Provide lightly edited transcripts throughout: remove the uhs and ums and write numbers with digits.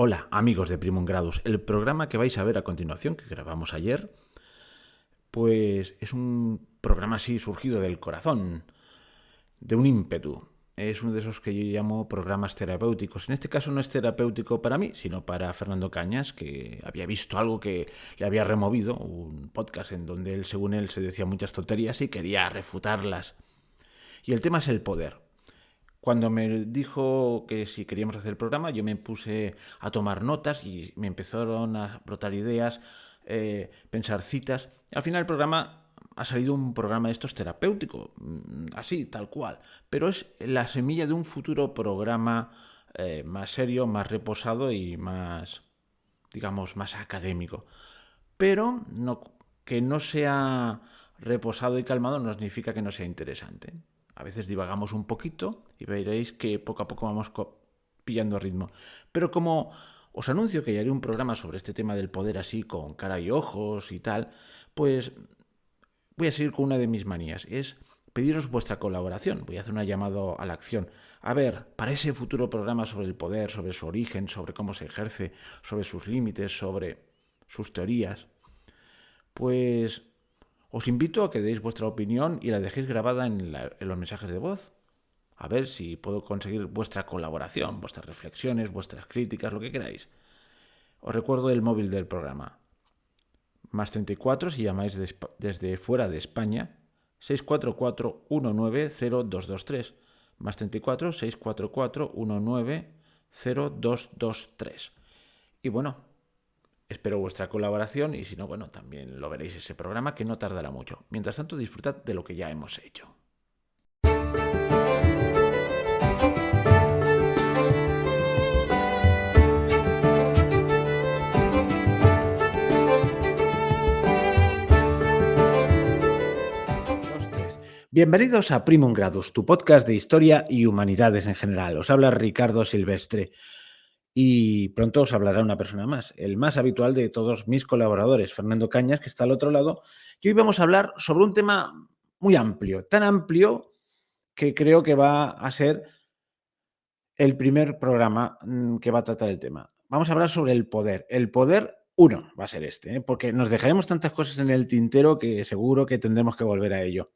Hola, amigos de Primum Gradus. El programa que vais a ver a continuación, que grabamos ayer, pues es un programa así surgido del corazón, de un ímpetu. Es uno de esos que yo llamo programas terapéuticos. En este caso no es terapéutico para mí, sino para Fernando Cañas, que había visto algo que le había removido, un podcast en donde él, según él, se decía muchas tonterías y quería refutarlas. Y el tema es el poder. Cuando me dijo que si queríamos hacer el programa, yo me puse a tomar notas y me empezaron a brotar ideas, pensar citas. Al final el programa ha salido un programa de estos terapéutico, así, tal cual. Pero es la semilla de un futuro programa más serio, más reposado y más, digamos, más académico. Pero no, que no sea reposado y calmado no significa que no sea interesante. A veces divagamos un poquito y veréis que poco a poco vamos pillando ritmo. Pero como os anuncio que ya haré un programa sobre este tema del poder así con cara y ojos y tal, pues voy a seguir con una de mis manías. Es pediros vuestra colaboración. Voy a hacer una llamada a la acción. A ver, para ese futuro programa sobre el poder, sobre su origen, sobre cómo se ejerce, sobre sus límites, sobre sus teorías, pues os invito a que deis vuestra opinión y la dejéis grabada en los mensajes de voz. A ver si puedo conseguir vuestra colaboración, vuestras reflexiones, vuestras críticas, lo que queráis. Os recuerdo el móvil del programa. Más 34 si llamáis desde fuera de España. 644 190223. Más 34 644 190223. Y bueno, espero vuestra colaboración y si no, bueno, también lo veréis ese programa que no tardará mucho. Mientras tanto, disfrutad de lo que ya hemos hecho. Dos, tres. Bienvenidos a Primum Gradus, tu podcast de historia y humanidades en general. Os habla Ricardo Silvestre y pronto os hablará una persona más, el más habitual de todos mis colaboradores, Fernando Cañas, que está al otro lado. Y hoy vamos a hablar sobre un tema muy amplio, tan amplio que creo que va a ser el primer programa que va a tratar el tema. Vamos a hablar sobre el poder. El poder uno va a ser este, porque nos dejaremos tantas cosas en el tintero que seguro que tendremos que volver a ello.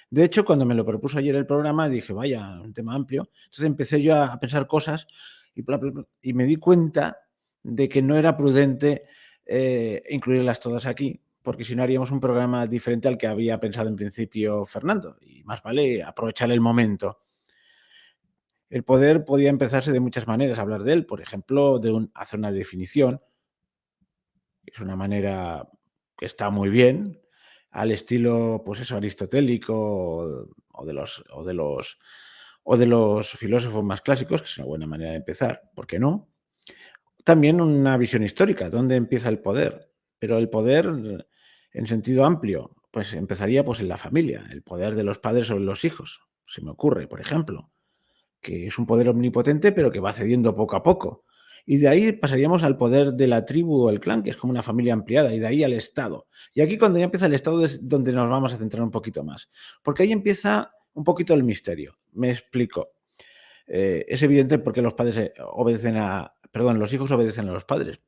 De hecho, cuando me lo propuso ayer el programa, dije, vaya, un tema amplio. Entonces empecé yo a pensar cosas y, bla, bla, bla, y me di cuenta de que no era prudente incluirlas todas aquí, porque si no haríamos un programa diferente al que había pensado en principio Fernando. Y más vale aprovechar el momento. El poder podía empezarse de muchas maneras a hablar de él. Por ejemplo, hacer una definición. Es una manera que está muy bien, al estilo, pues eso, aristotélico o de los filósofos más clásicos, que es una buena manera de empezar, ¿por qué no? También una visión histórica, ¿dónde empieza el poder? Pero el poder en sentido amplio, pues empezaría pues en la familia, el poder de los padres sobre los hijos, se me ocurre, por ejemplo, que es un poder omnipotente, pero que va cediendo poco a poco. Y de ahí pasaríamos al poder de la tribu o el clan, que es como una familia ampliada, y de ahí al Estado. Y aquí cuando ya empieza el Estado es donde nos vamos a centrar un poquito más, porque ahí empieza un poquito el misterio. Me explico. Es evidente porque los padres los hijos obedecen a los padres,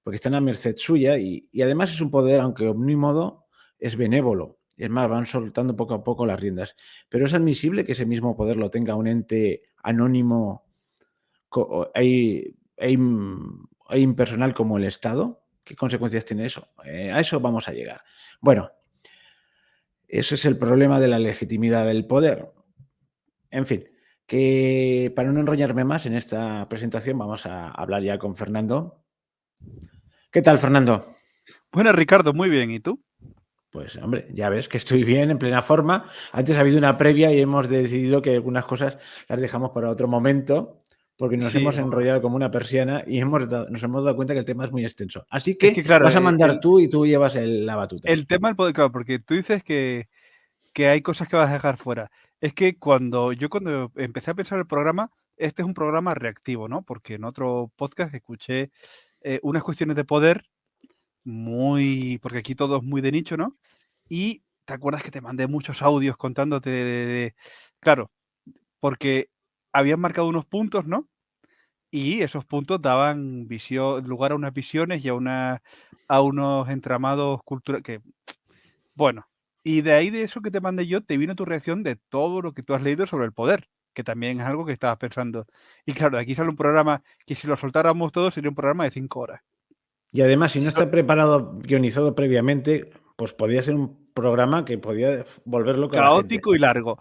porque están a merced suya y además es un poder, aunque omnímodo, es benévolo. Es más, van soltando poco a poco las riendas. Pero es admisible que ese mismo poder lo tenga un ente anónimo e impersonal como el Estado. ¿Qué consecuencias tiene eso? A eso vamos a llegar. Bueno, ese es el problema de la legitimidad del poder. En fin, que para no enrollarme más en esta presentación, vamos a hablar ya con Fernando. ¿Qué tal, Fernando? Bueno, Ricardo, muy bien. ¿Y tú? Pues hombre, ya ves que estoy bien, en plena forma. Antes ha habido una previa y hemos decidido que algunas cosas las dejamos para otro momento, porque nos Sí, hemos enrollado como una persiana y nos hemos dado cuenta que el tema es muy extenso. Así es que que claro, vas a mandar tú y tú llevas la batuta. el tema del poder, claro, porque tú dices que hay cosas que vas a dejar fuera. Es que cuando empecé a pensar el programa, este es un programa reactivo, ¿no? Porque en otro podcast escuché unas cuestiones de poder porque aquí todo es muy de nicho, ¿no? Y te acuerdas que te mandé muchos audios contándote claro, porque habían marcado unos puntos, ¿no? y esos puntos daban lugar a unas visiones y a unos entramados culturales que, bueno, y de ahí de eso que te mandé yo, te vino tu reacción de todo lo que tú has leído sobre el poder, que también es algo que estabas pensando. Y claro, de aquí sale un programa que si lo soltáramos todo sería un programa de 5 horas. Y además, si no Si so- está preparado, guionizado previamente, pues podía ser un programa que podía volver loca a la gente. Caótico y largo.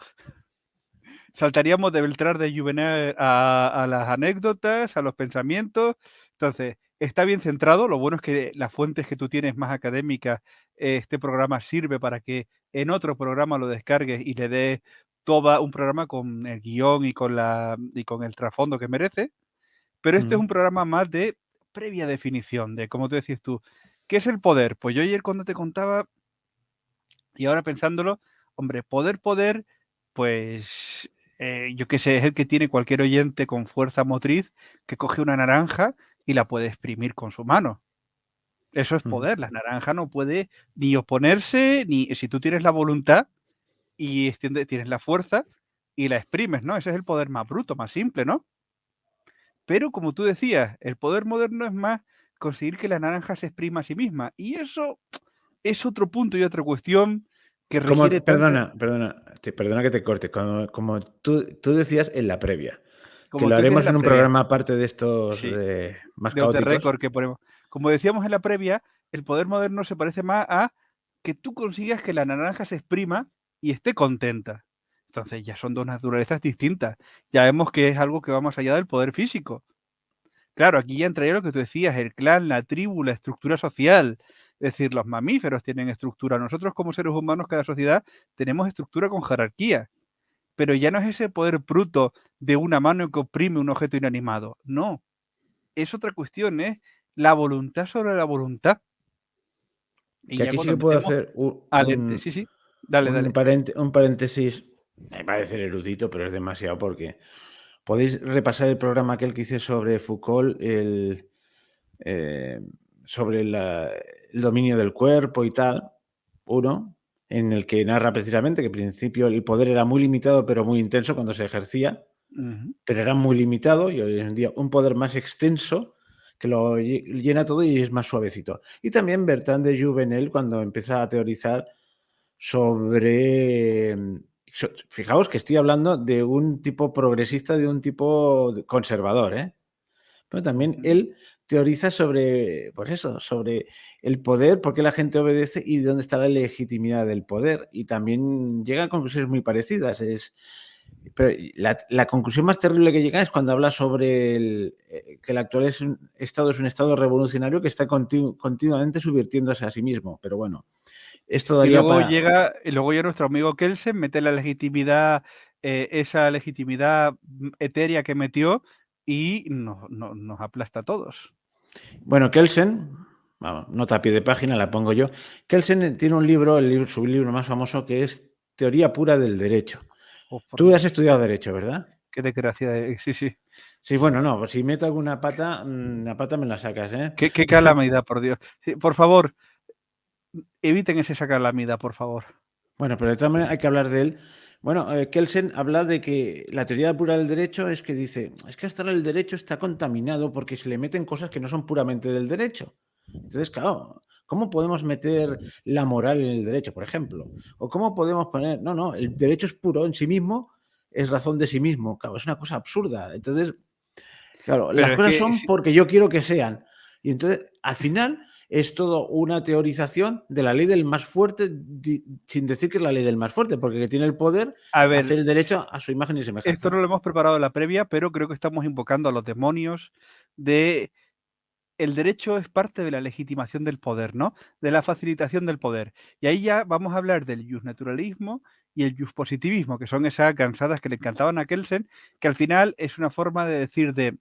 Saltaríamos de Beltrán de Juvenal a las anécdotas, a los pensamientos. Entonces, está bien centrado. Lo bueno es que las fuentes que tú tienes más académicas, este programa sirve para que en otro programa lo descargues y le des todo un programa con el guión y con el trasfondo que merece. Pero este es Mm. un programa más de previa definición, de como tú decís tú, ¿qué es el poder? Pues yo ayer cuando te contaba, y ahora pensándolo, hombre, poder, pues yo qué sé, es el que tiene cualquier oyente con fuerza motriz que coge una naranja y la puede exprimir con su mano. Eso es Mm. poder. La naranja no puede ni oponerse, ni si tú tienes la voluntad y tienes la fuerza y la exprimes, ¿no? Ese es el poder más bruto, más simple, ¿no? Pero como tú decías, el poder moderno es más conseguir que la naranja se exprima a sí misma. Y eso es otro punto y otra cuestión que Como, requiere tanta, perdona que te corte, como tú decías en la previa, que como lo tú decías en haremos en la un previa, programa aparte de estos sí, más de off the caóticos. record que ponemos. Como decíamos en la previa, el poder moderno se parece más a que tú consigas que la naranja se exprima y esté contenta. Entonces ya son dos naturalezas distintas. Ya vemos que es algo que va más allá del poder físico. Claro, aquí ya entraría lo que tú decías, el clan, la tribu, la estructura social. Es decir, los mamíferos tienen estructura. Nosotros como seres humanos, cada sociedad, tenemos estructura con jerarquía. Pero ya no es ese poder bruto de una mano que oprime un objeto inanimado. No, es otra cuestión, es la voluntad sobre la voluntad. Y Que ya aquí sí cuando que puedo metemos hacer al ente, sí, sí, dale, dale. un paréntesis, me parece erudito, pero es demasiado porque podéis repasar el programa aquel que hice sobre Foucault, eh, sobre el dominio del cuerpo y tal, uno, en el que narra precisamente que al principio el poder era muy limitado pero muy intenso cuando se ejercía, Ujú, pero era muy limitado y hoy en día un poder más extenso que lo llena todo y es más suavecito. Y también Bertrand de Juvenel cuando empieza a teorizar sobre... Fijaos que estoy hablando de un tipo progresista, de un tipo conservador, ¿eh? Pero también ujú. él teoriza sobre, pues eso, sobre el poder, por qué la gente obedece y dónde está la legitimidad del poder. Y también llega a conclusiones muy parecidas. Pero la conclusión más terrible que llega es cuando habla sobre que el actual estado es un estado revolucionario que está continuamente subvirtiéndose a sí mismo. Pero bueno, esto daría para... Y luego ya nuestro amigo Kelsen mete la legitimidad, esa legitimidad etérea que metió y nos aplasta a todos. Bueno, Kelsen, vamos, nota a pie de página, la pongo yo. Kelsen tiene un libro, su libro más famoso, que es Teoría pura del derecho. Oh, por Tú has Dios, estudiado derecho, ¿verdad? qué desgracia. Sí, sí. Sí, bueno, no, pues si meto alguna pata, la pata me la sacas, ¿eh? Qué calamidad, por Dios. Sí, por favor, eviten ese calamidad, por favor. Bueno, pero de todas maneras hay que hablar de él. Bueno, Kelsen habla de que la teoría pura del derecho es que dice, es que hasta ahora el derecho está contaminado porque se le meten cosas que no son puramente del derecho. Entonces, claro, ¿cómo podemos meter la moral en el derecho, por ejemplo? ¿O cómo podemos poner, no, no, el derecho es puro en sí mismo, es razón de sí mismo? Claro, es una cosa absurda. Entonces, claro, las Pero es cosas que son porque yo quiero que sean. Y entonces, al final, es todo una teorización de la ley del más fuerte, sin decir que es la ley del más fuerte, porque el que tiene el poder a hace ver, el derecho a su imagen y esto no semejanza. lo hemos preparado en la previa, pero creo que estamos invocando a los demonios de el derecho es parte de la legitimación del poder, ¿no? De la facilitación del poder. Y ahí ya vamos a hablar del justnaturalismo y el positivismo, que son esas cansadas que le encantaban a Kelsen, que al final es una forma de decir de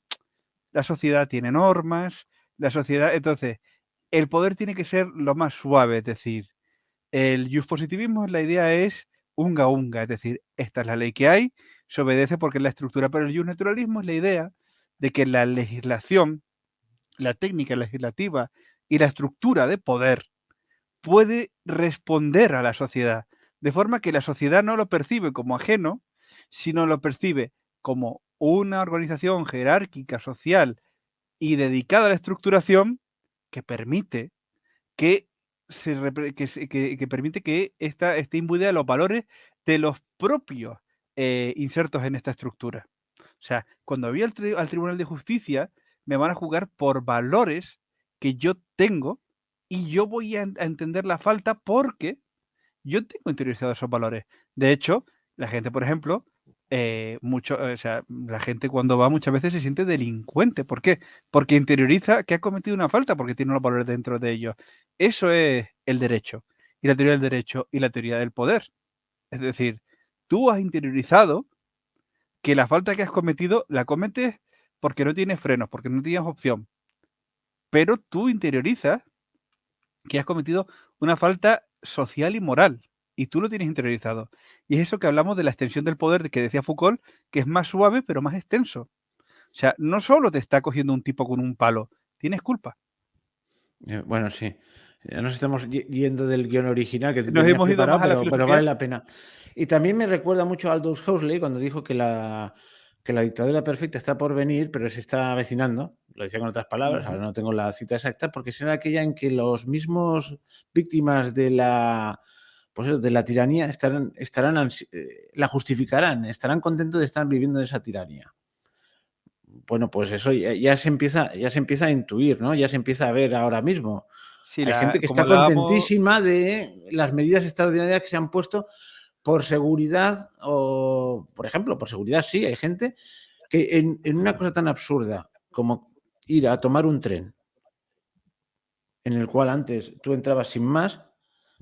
la sociedad tiene normas, la sociedad, entonces, el poder tiene que ser lo más suave, es decir, el positivismo, la idea es unga unga, es decir, esta es la ley que hay, se obedece porque es la estructura, pero el naturalismo es la idea de que la legislación, la técnica legislativa y la estructura de poder puede responder a la sociedad, de forma que la sociedad no lo percibe como ajeno, sino lo percibe como una organización jerárquica, social y dedicada a la estructuración que permite que, que permite que esta esté imbuida de los valores de los propios insertos en esta estructura. O sea, cuando voy al Tribunal de Justicia, me van a juzgar por valores que yo tengo y yo voy a entender la falta porque yo tengo interiorizados esos valores. De hecho, la gente, por ejemplo, o sea, la gente cuando va muchas veces se siente delincuente. ¿Por qué? Porque interioriza que ha cometido una falta porque tiene los valores dentro de ellos. Eso es el derecho. Y la teoría del derecho y la teoría del poder. Es decir, tú has interiorizado que la falta que has cometido la cometes porque no tienes frenos, porque no tienes opción. Pero tú interiorizas que has cometido una falta social y moral, y tú lo tienes interiorizado. Y es eso que hablamos de la extensión del poder que decía Foucault, que es más suave pero más extenso. O sea, no solo te está cogiendo un tipo con un palo, tienes culpa. Bueno, sí. Ya nos estamos yendo del guión original que te Nos tenías hemos ido preparado, más a la pero vale filosofía. la pena. Y también me recuerda mucho a Aldous Huxley cuando dijo que la dictadura perfecta está por venir, pero se está avecinando. Lo decía con otras palabras, ahora no tengo la cita exacta, porque será aquella en que los mismos víctimas de la, pues eso, de la tiranía la justificarán, estarán contentos de estar viviendo esa tiranía. Bueno, pues eso ya se empieza a intuir, ¿no? Ya se empieza a ver ahora mismo. Sí, Hay gente que como está hablábamos, contentísima de las medidas extraordinarias que se han puesto por seguridad o, por ejemplo, por seguridad sí, hay gente que en una cosa tan absurda como ir a tomar un tren, en el cual antes tú entrabas sin más,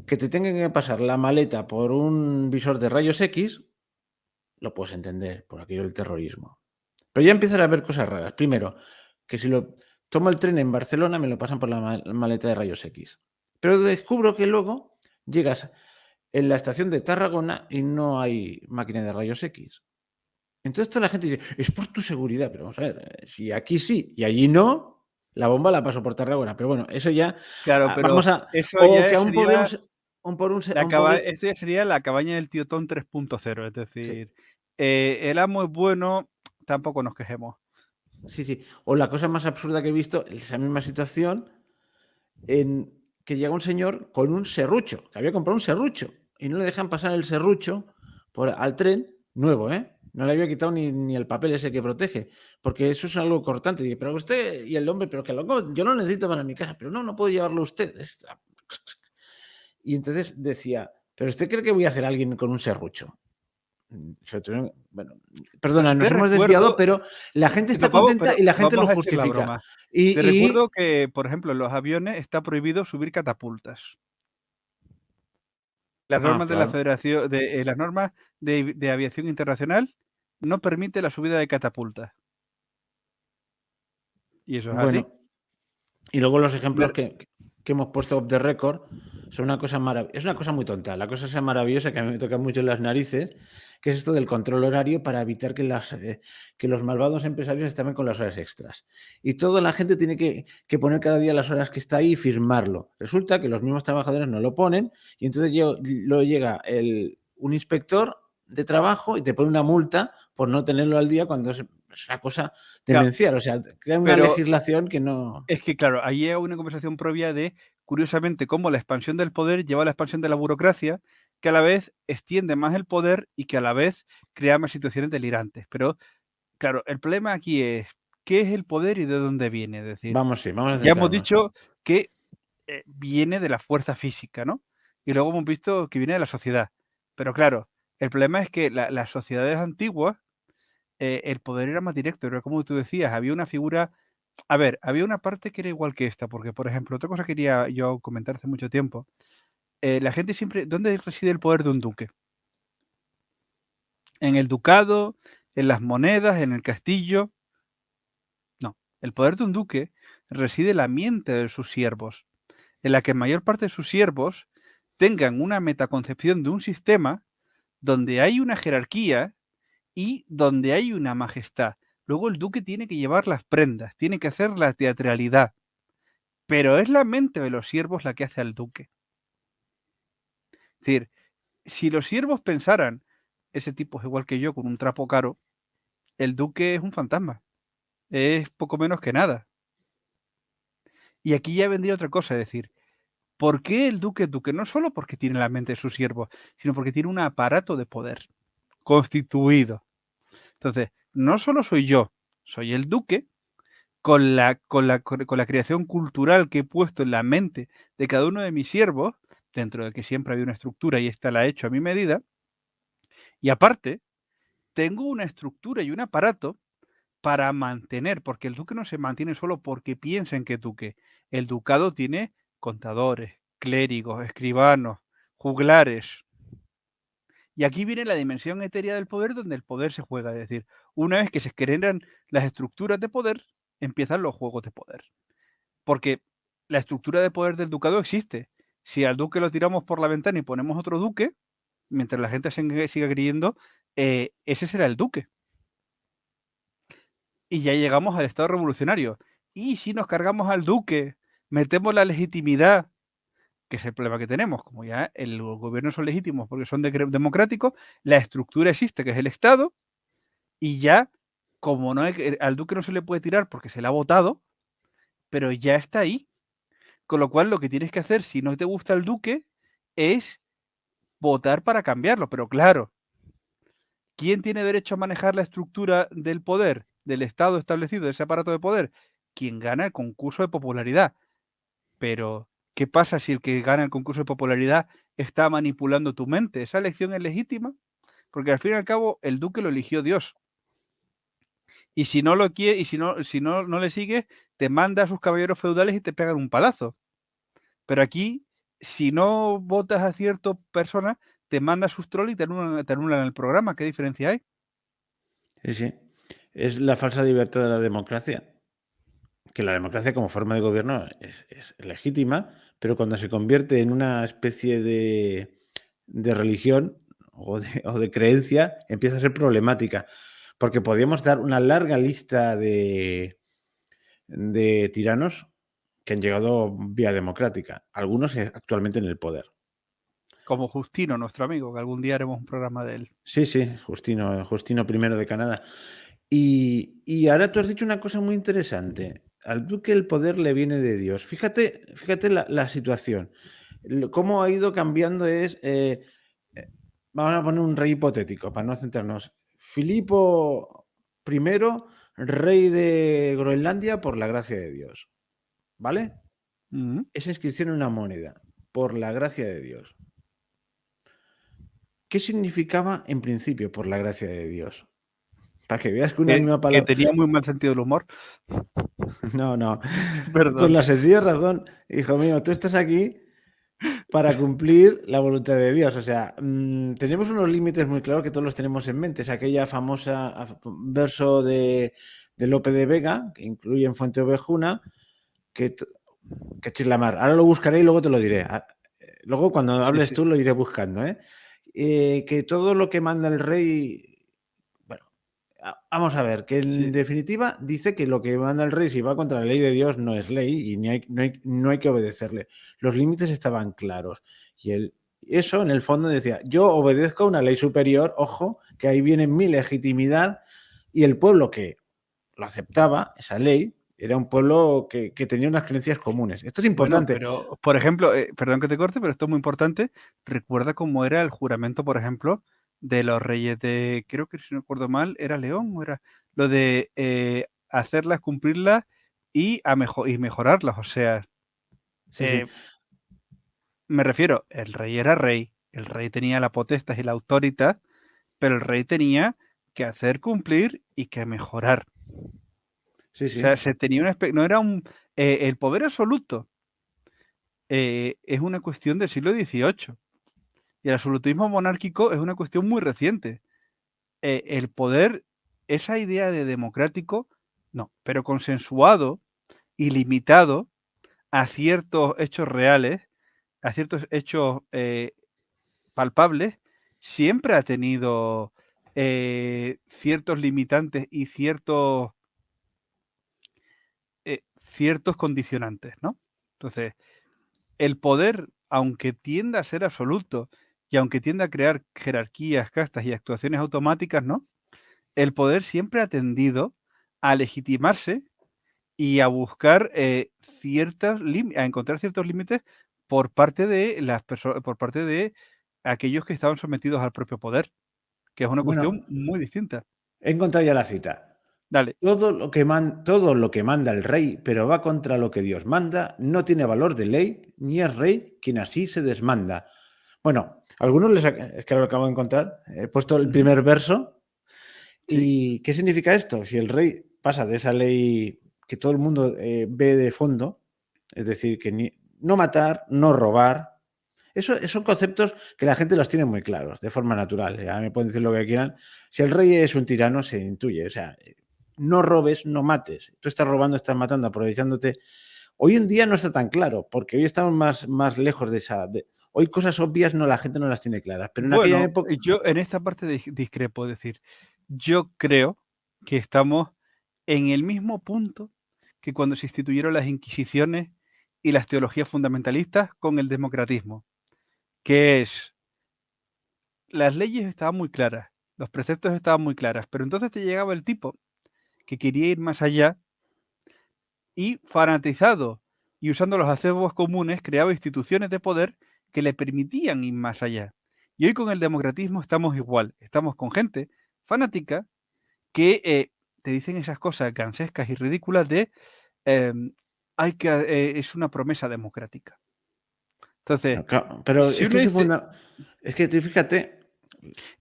que te tengan que pasar la maleta por un visor de rayos X, lo puedes entender, por aquello del terrorismo. Pero ya empiezan a ver cosas raras. Primero, que si lo tomo el tren en Barcelona, me lo pasan por la maleta de rayos X. Pero descubro que luego llegas en la estación de Tarragona y no hay máquina de rayos X. Entonces toda la gente dice, es por tu seguridad, pero vamos a ver, si aquí sí y allí no, la bomba la paso por Tarragona. Pero bueno, eso ya, claro, pero vamos a, eso o ya que a un pobre, sería un pobre, esto ya sería la cabaña del tío Tom 3.0, es sí, decir, el amo es bueno, tampoco nos quejemos. sí, sí. O la cosa más absurda que he visto, esa misma situación, en que llega un señor con un serrucho, que había comprado un serrucho, y no le dejan pasar el serrucho al tren nuevo, ¿eh? No le había quitado ni el papel ese que protege, porque eso es algo cortante. Y, pero usted, y el hombre, pero que loco, yo lo necesito para mi casa, pero no puedo llevarlo usted. Y entonces decía, ¿pero usted cree que voy a hacer a alguien con un serrucho? Bueno, perdona, Te nos hemos desviado, recuerdo, pero la gente está no, vamos, contenta pero y la gente vamos lo a decir la justifica. broma. Te Y recuerdo que, por ejemplo, en los aviones está prohibido subir catapultas. Las normas de la claro. Federación, las normas de aviación internacional no permite la subida de catapultas. Y eso es así. Bueno, y luego los ejemplos Me- que hemos puesto off the record son una cosa es una cosa muy tonta. La cosa esa maravillosa que a mí me toca mucho en las narices, que es esto del control horario para evitar que los malvados empresarios estén con las horas extras. Y toda la gente tiene que poner cada día las horas que está ahí y firmarlo. Resulta que los mismos trabajadores no lo ponen y entonces luego llega un inspector de trabajo y te pone una multa por no tenerlo al día cuando es una cosa Claro, demencial. O sea, crea una pero legislación que no. es que, claro, ahí hay una conversación previa de, curiosamente, cómo la expansión del poder lleva a la expansión de la burocracia, que a la vez extiende más el poder y que a la vez crea más situaciones delirantes. Pero, claro, el problema aquí es, ¿qué es el poder y de dónde viene? Es decir, Vamos, sí, vamos a ya hemos centrarnos. dicho que viene de la fuerza física, ¿no? Y luego hemos visto que viene de la sociedad. Pero claro, el problema es que las sociedades antiguas, el poder era más directo, era como tú decías, había una figura, a ver, había una parte que era igual que esta, porque por ejemplo, otra cosa que quería yo comentar hace mucho tiempo, la gente siempre, ¿dónde reside el poder de un duque? ¿En el ducado? ¿En las monedas? ¿En el castillo? No, el poder de un duque reside en la mente de sus siervos, en la que mayor parte de sus siervos tengan una metaconcepción de un sistema donde hay una jerarquía y donde hay una majestad. Luego el duque tiene que llevar las prendas, tiene que hacer la teatralidad, pero es la mente de los siervos la que hace al duque. Es decir, si los siervos pensaran, ese tipo es igual que yo con un trapo caro, el duque es un fantasma, es poco menos que nada. Y aquí ya vendría otra cosa, es decir, ¿por qué el duque es duque? No solo porque tiene la mente de sus siervos, sino porque tiene un aparato de poder constituido. Entonces, no solo soy yo, soy el duque, con la creación cultural que he puesto en la mente de cada uno de mis siervos, dentro de que siempre había una estructura y esta la he hecho a mi medida, y aparte, tengo una estructura y un aparato para mantener, porque el duque no se mantiene solo porque piensen que es duque. El ducado tiene contadores, clérigos, escribanos, juglares. Y aquí viene la dimensión etérea del poder donde el poder se juega. Es decir, una vez que se generan las estructuras de poder, empiezan los juegos de poder. Porque la estructura de poder del ducado existe. Si al duque lo tiramos por la ventana y ponemos otro duque, mientras la gente siga creyendo, ese será el duque. Y ya llegamos al Estado revolucionario. Y si nos cargamos al duque, metemos la legitimidad, que es el problema que tenemos, como ya los gobiernos son legítimos porque son democráticos, la estructura existe, que es el Estado, y ya, como no al duque no se le puede tirar porque se le ha votado, pero ya está ahí. Con lo cual, lo que tienes que hacer, si no te gusta el duque, es votar para cambiarlo. Pero claro, ¿quién tiene derecho a manejar la estructura del poder, del Estado establecido, de ese aparato de poder? Quien gana el concurso de popularidad. Pero, ¿qué pasa si el que gana el concurso de popularidad está manipulando tu mente? ¿Esa elección es legítima? Porque al fin y al cabo, el duque lo eligió Dios. Y si no lo quiere, y si no le sigues, te manda a sus caballeros feudales y te pegan un palazo. Pero aquí, si no votas a cierta persona, te manda a sus trolls y te anulan el programa. ¿Qué diferencia hay? Sí, sí. Es la falsa libertad de la democracia. Que la democracia como forma de gobierno es legítima, pero cuando se convierte en una especie de religión o de creencia, empieza a ser problemática. Porque podríamos dar una larga lista de tiranos que han llegado vía democrática, algunos actualmente en el poder. Como Justino, nuestro amigo, que algún día haremos un programa de él. Sí, sí, Justino I de Canadá. Y ahora tú has dicho una cosa muy interesante. Al duque el poder le viene de Dios. Fíjate la situación. Cómo ha ido cambiando eh, vamos a poner un rey hipotético para no centrarnos. Filipo I, rey de Groenlandia por la gracia de Dios. ¿Vale? Mm. Esa inscripción en una moneda, por la gracia de Dios. ¿Qué significaba en principio por la gracia de Dios? Para que veas que una misma Que palabra... tenía muy mal sentido del humor. No, no. Por Perdón. la sencilla razón, hijo mío, tú estás aquí para cumplir la voluntad de Dios. O sea, tenemos unos límites muy claros que todos los tenemos en mente. Es aquella famosa verso de Lope de Vega, que incluye en Fuente Ovejuna, que chilamar. Ahora lo buscaré y luego te lo diré. Luego, cuando Sí, hables sí, tú, lo iré buscando. Que todo lo que manda el rey. Bueno, vamos a ver, que en sí. definitiva dice que lo que manda el rey, si va contra la ley de Dios, no es ley y no hay que obedecerle. Los límites estaban claros. Eso, en el fondo, decía: yo obedezco a una ley superior, ojo, que ahí viene mi legitimidad, y el pueblo que lo aceptaba, esa ley, era un pueblo que tenía unas creencias comunes. Esto es Bueno, importante. pero, por ejemplo, perdón que te corte, pero esto es muy importante. Recuerda cómo era el juramento, por ejemplo, de los reyes de, creo que si no recuerdo mal, era León o era lo de hacerlas, cumplirlas y mejorarlas. O sea, Sí, sí, eh, me refiero, el rey era rey, el rey tenía la potestad y la autoridad, pero el rey tenía que hacer cumplir y que mejorar. sí, O sea, sí, se tenía no era el poder absoluto, es una cuestión del siglo XVIII. Y el absolutismo monárquico es una cuestión muy reciente. El poder, esa idea de democrático, no, pero consensuado y limitado a ciertos hechos reales, a ciertos hechos palpables, siempre ha tenido ciertos limitantes y eh, ciertos condicionantes, ¿no? Entonces, el poder, aunque tienda a ser absoluto y aunque tienda a crear jerarquías, castas y actuaciones automáticas, ¿no? el poder siempre ha tendido a legitimarse y a buscar a encontrar ciertos límites por parte de las personas, por parte de aquellos que estaban sometidos al propio poder, que es una Bueno, cuestión muy distinta. he encontrado ya la cita. Dale. Todo lo que manda el rey, pero va contra lo que Dios manda, no tiene valor de ley, ni es rey quien así se desmanda. Bueno, algunos es que ahora lo acabo de encontrar. He puesto el Ujú. primer verso. Sí. ¿Y qué significa esto? Si el rey pasa de esa ley que todo el mundo ve de fondo, es decir, que no matar, no robar, eso son conceptos que la gente los tiene muy claros, de forma natural. Ya me pueden decir lo que quieran. Si el rey es un tirano, se intuye. O sea, no robes, no mates. Tú estás robando, estás matando, aprovechándote. Hoy en día no está tan claro, porque hoy estamos más lejos de esa. Hoy cosas obvias la gente no las tiene claras, pero en aquella Bueno, época. yo en esta parte discrepo, es decir, yo creo que estamos en el mismo punto que cuando se instituyeron las Inquisiciones y las teologías fundamentalistas con el democratismo, que es, las leyes estaban muy claras, los preceptos estaban muy claras, pero entonces te llegaba el tipo que quería ir más allá y fanatizado y usando los acervos comunes creaba instituciones de poder que le permitían ir más allá. Y hoy con el democratismo estamos igual, estamos con gente fanática que te dicen esas cosas gansescas y ridículas de em, es una promesa democrática. Entonces, Claro, pero si es que uno dice, es que tú fíjate,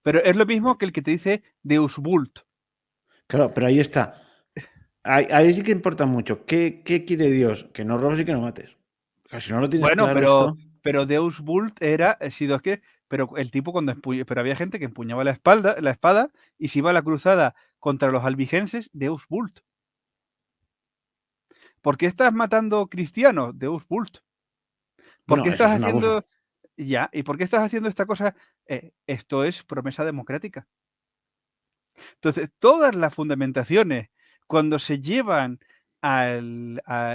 pero es lo mismo que el que te dice Deus Vult. claro, pero ahí está. Ahí sí que importa mucho. ¿Qué quiere Dios? Que no robes y que no mates. Porque si no lo tienes Bueno, claro esto. pero Deus Vult era, si es que, pero el tipo pero había gente que empuñaba la espada y se iba a la cruzada contra los albigenses, Deus Vult. ¿Por qué estás matando cristianos? Deus Vult. ¿Por qué Bueno, eso estás es un abuso. haciendo ya? ¿Y por qué estás haciendo esta cosa? Esto es promesa democrática. Entonces, todas las fundamentaciones, cuando se llevan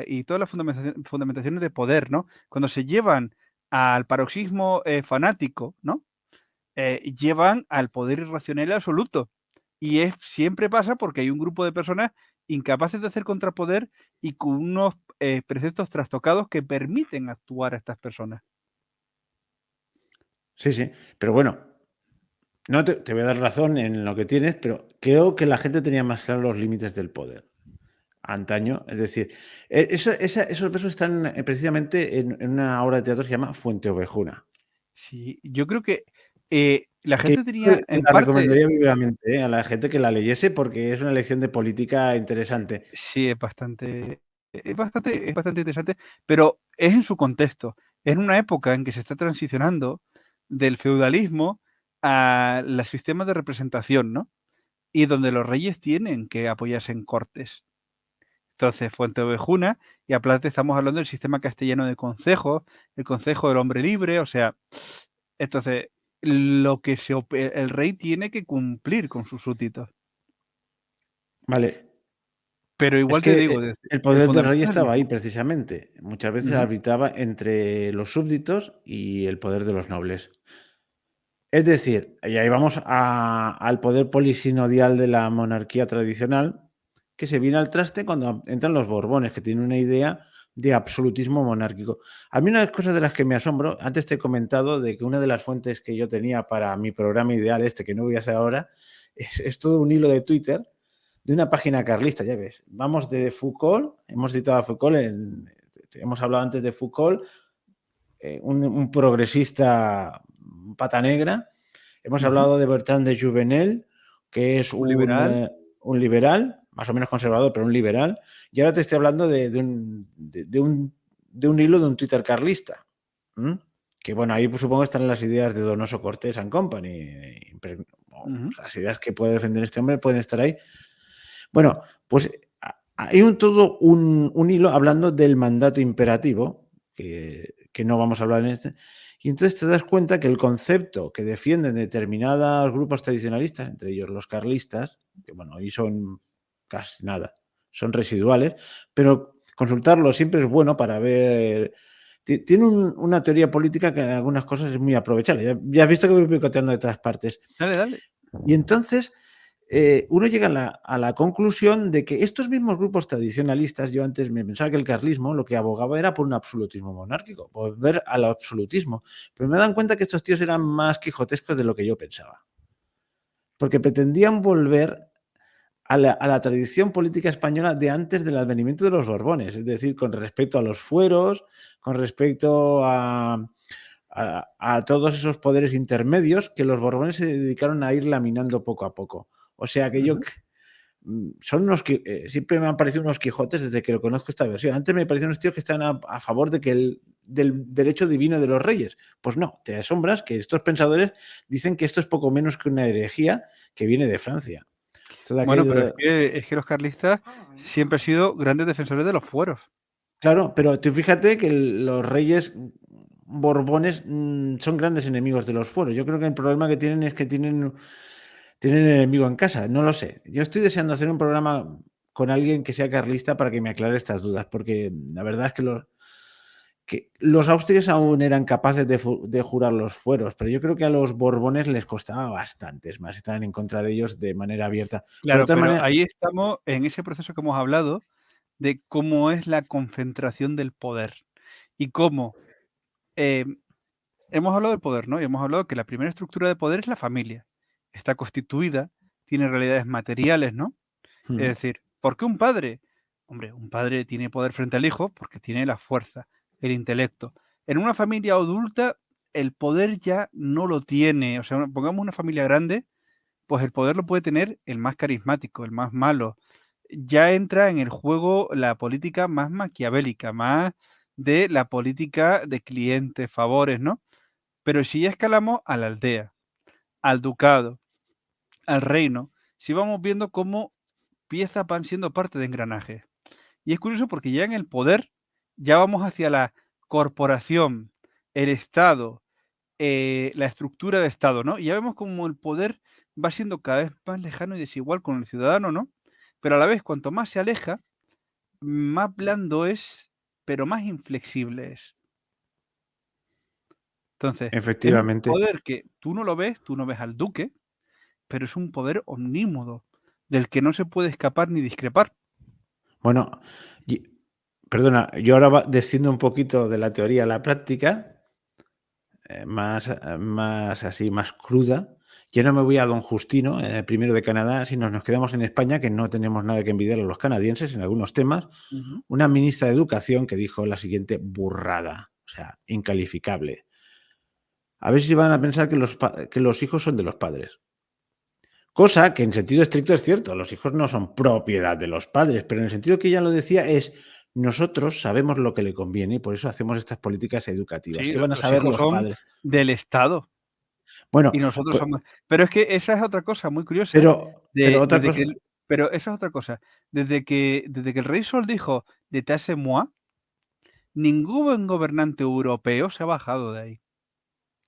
y todas las fundamentaciones de poder, ¿no? Cuando se llevan al paroxismo fanático, ¿no? Llevan al poder irracional absoluto. Y siempre pasa porque hay un grupo de personas incapaces de hacer contrapoder y con unos preceptos trastocados que permiten actuar a estas personas. Sí, sí. Pero bueno, no te voy a dar razón en lo que tienes, pero creo que la gente tenía más claro los límites del poder antaño. Es decir, esos versos están precisamente en una obra de teatro que se llama Fuente Ovejuna. Sí, yo creo que la Que gente tenía, en la parte, recomendaría vivamente, a la gente que la leyese porque es una lección de política interesante. sí, es bastante interesante, pero es en su contexto. Es en una época en que se está transicionando del feudalismo al sistema de representación, ¿no? Y donde los reyes tienen que apoyarse en cortes. Entonces, Fuenteovejuna, y aparte estamos hablando del sistema castellano de concejos, el consejo del hombre libre, o sea, entonces, el rey tiene que cumplir con sus súbditos. Vale, Pero es igual te que digo, el el poder del rey fundamental es el estaba ahí mismo. precisamente. Muchas veces Ujú, arbitraba entre los súbditos y el poder de los nobles. Es decir, y ahí vamos al poder polisinodial de la monarquía tradicional, que se viene al traste cuando entran los Borbones, que tienen una idea de absolutismo monárquico. A mí una de las cosas de las que me asombro, antes te he comentado de que una de las fuentes que yo tenía para mi programa ideal, que no voy a hacer ahora, es todo un hilo de Twitter de una página carlista, ya ves. Vamos de Foucault, hemos citado a Foucault, hemos hablado antes de Foucault, un progresista pata negra. Hemos ujú. hablado de Bertrand de Jouvenel, que es Un liberal. un liberal, más o menos conservador, pero un liberal. Y ahora te estoy hablando de un hilo de un Twitter carlista. ¿Mm? Que bueno, ahí pues, supongo que están las ideas de Donoso Cortés and Company. Ujú, Las ideas que puede defender este hombre pueden estar ahí. Bueno, pues hay todo un hilo hablando del mandato imperativo, que no vamos a hablar en este. Y entonces te das cuenta que el concepto que defienden determinados grupos tradicionalistas, entre ellos los carlistas, que bueno, hoy son casi nada, son residuales, pero consultarlo siempre es bueno para ver. Tiene una teoría política que en algunas cosas es muy aprovechable. Ya has visto que voy picoteando de todas partes. dale, dale. Y entonces uno llega a la conclusión de que estos mismos grupos tradicionalistas, yo antes me pensaba que el carlismo lo que abogaba era por un absolutismo monárquico, volver al absolutismo, pero me dan cuenta que estos tíos eran más quijotescos de lo que yo pensaba, porque pretendían volver a la tradición política española de antes del advenimiento de los Borbones, es decir, con respecto a los fueros, con respecto a todos esos poderes intermedios que los Borbones se dedicaron a ir laminando poco a poco. O sea que yo Ujú. son unos que siempre me han parecido unos Quijotes desde que lo conozco esta versión. Antes me parecían unos tíos que están a favor de que del derecho divino de los reyes. Pues no, te asombras que estos pensadores dicen que esto es poco menos que una herejía que viene de Francia. Todo Bueno, pero aquello es que los carlistas siempre han sido grandes defensores de los fueros. claro, pero tú fíjate que los reyes borbones son grandes enemigos de los fueros. Yo creo que el problema que tienen es que tienen enemigo en casa. No lo sé. Yo estoy deseando hacer un programa con alguien que sea carlista para que me aclare estas dudas, porque la verdad es que los austrias aún eran capaces de jurar los fueros, pero yo creo que a los borbones les costaba bastante. Es más, estaban en contra de ellos de manera abierta. Pero de Claro, todas pero maneras, ahí estamos en ese proceso que hemos hablado de cómo es la concentración del poder y cómo eh, hemos hablado del poder, ¿no? Y hemos hablado que la primera estructura de poder es la familia. Está constituida, tiene realidades materiales, ¿no? Es mm, decir, ¿por qué un padre? Hombre, un padre tiene poder frente al hijo porque tiene la fuerza, el intelecto. En una familia adulta, el poder ya no lo tiene. O sea, pongamos una familia grande, pues el poder lo puede tener el más carismático, el más malo. Ya entra en el juego la política más maquiavélica, más de la política de clientes, favores, ¿no? Pero si ya escalamos a la aldea, al ducado, al reino, si vamos viendo cómo piezas van siendo parte de engranajes. Y es curioso porque ya en el poder, ya vamos hacia la corporación, el Estado, la estructura de Estado, ¿no? Y ya vemos como el poder va siendo cada vez más lejano y desigual con el ciudadano, ¿no? Pero a la vez, cuanto más se aleja, más blando es, pero más inflexible es. Entonces, es un efectivamente. poder que tú no ves al duque, pero es un poder omnímodo, del que no se puede escapar ni discrepar. Bueno, y perdona, yo ahora desciendo un poquito de la teoría a la práctica, más así, más cruda. Yo no me voy a Don Justino, primero de Canadá, si nos quedamos en España, que no tenemos nada que envidiar a los canadienses en algunos temas, Ujú. una ministra de Educación que dijo la siguiente burrada, o sea, incalificable. A ver si van a pensar que los hijos son de los padres. Cosa que en sentido estricto es cierto, los hijos no son propiedad de los padres, pero en el sentido que ella lo decía es, nosotros sabemos lo que le conviene y por eso hacemos estas políticas educativas. Sí, ¿Qué van a los saber hijos los son padres? del Estado Bueno, y nosotros pues, somos, pero es que esa es otra cosa muy curiosa pero de otra desde cosa, que el pero esa es otra cosa, desde que el rey Sol dijo: "De moi", ningún buen gobernante europeo se ha bajado de ahí.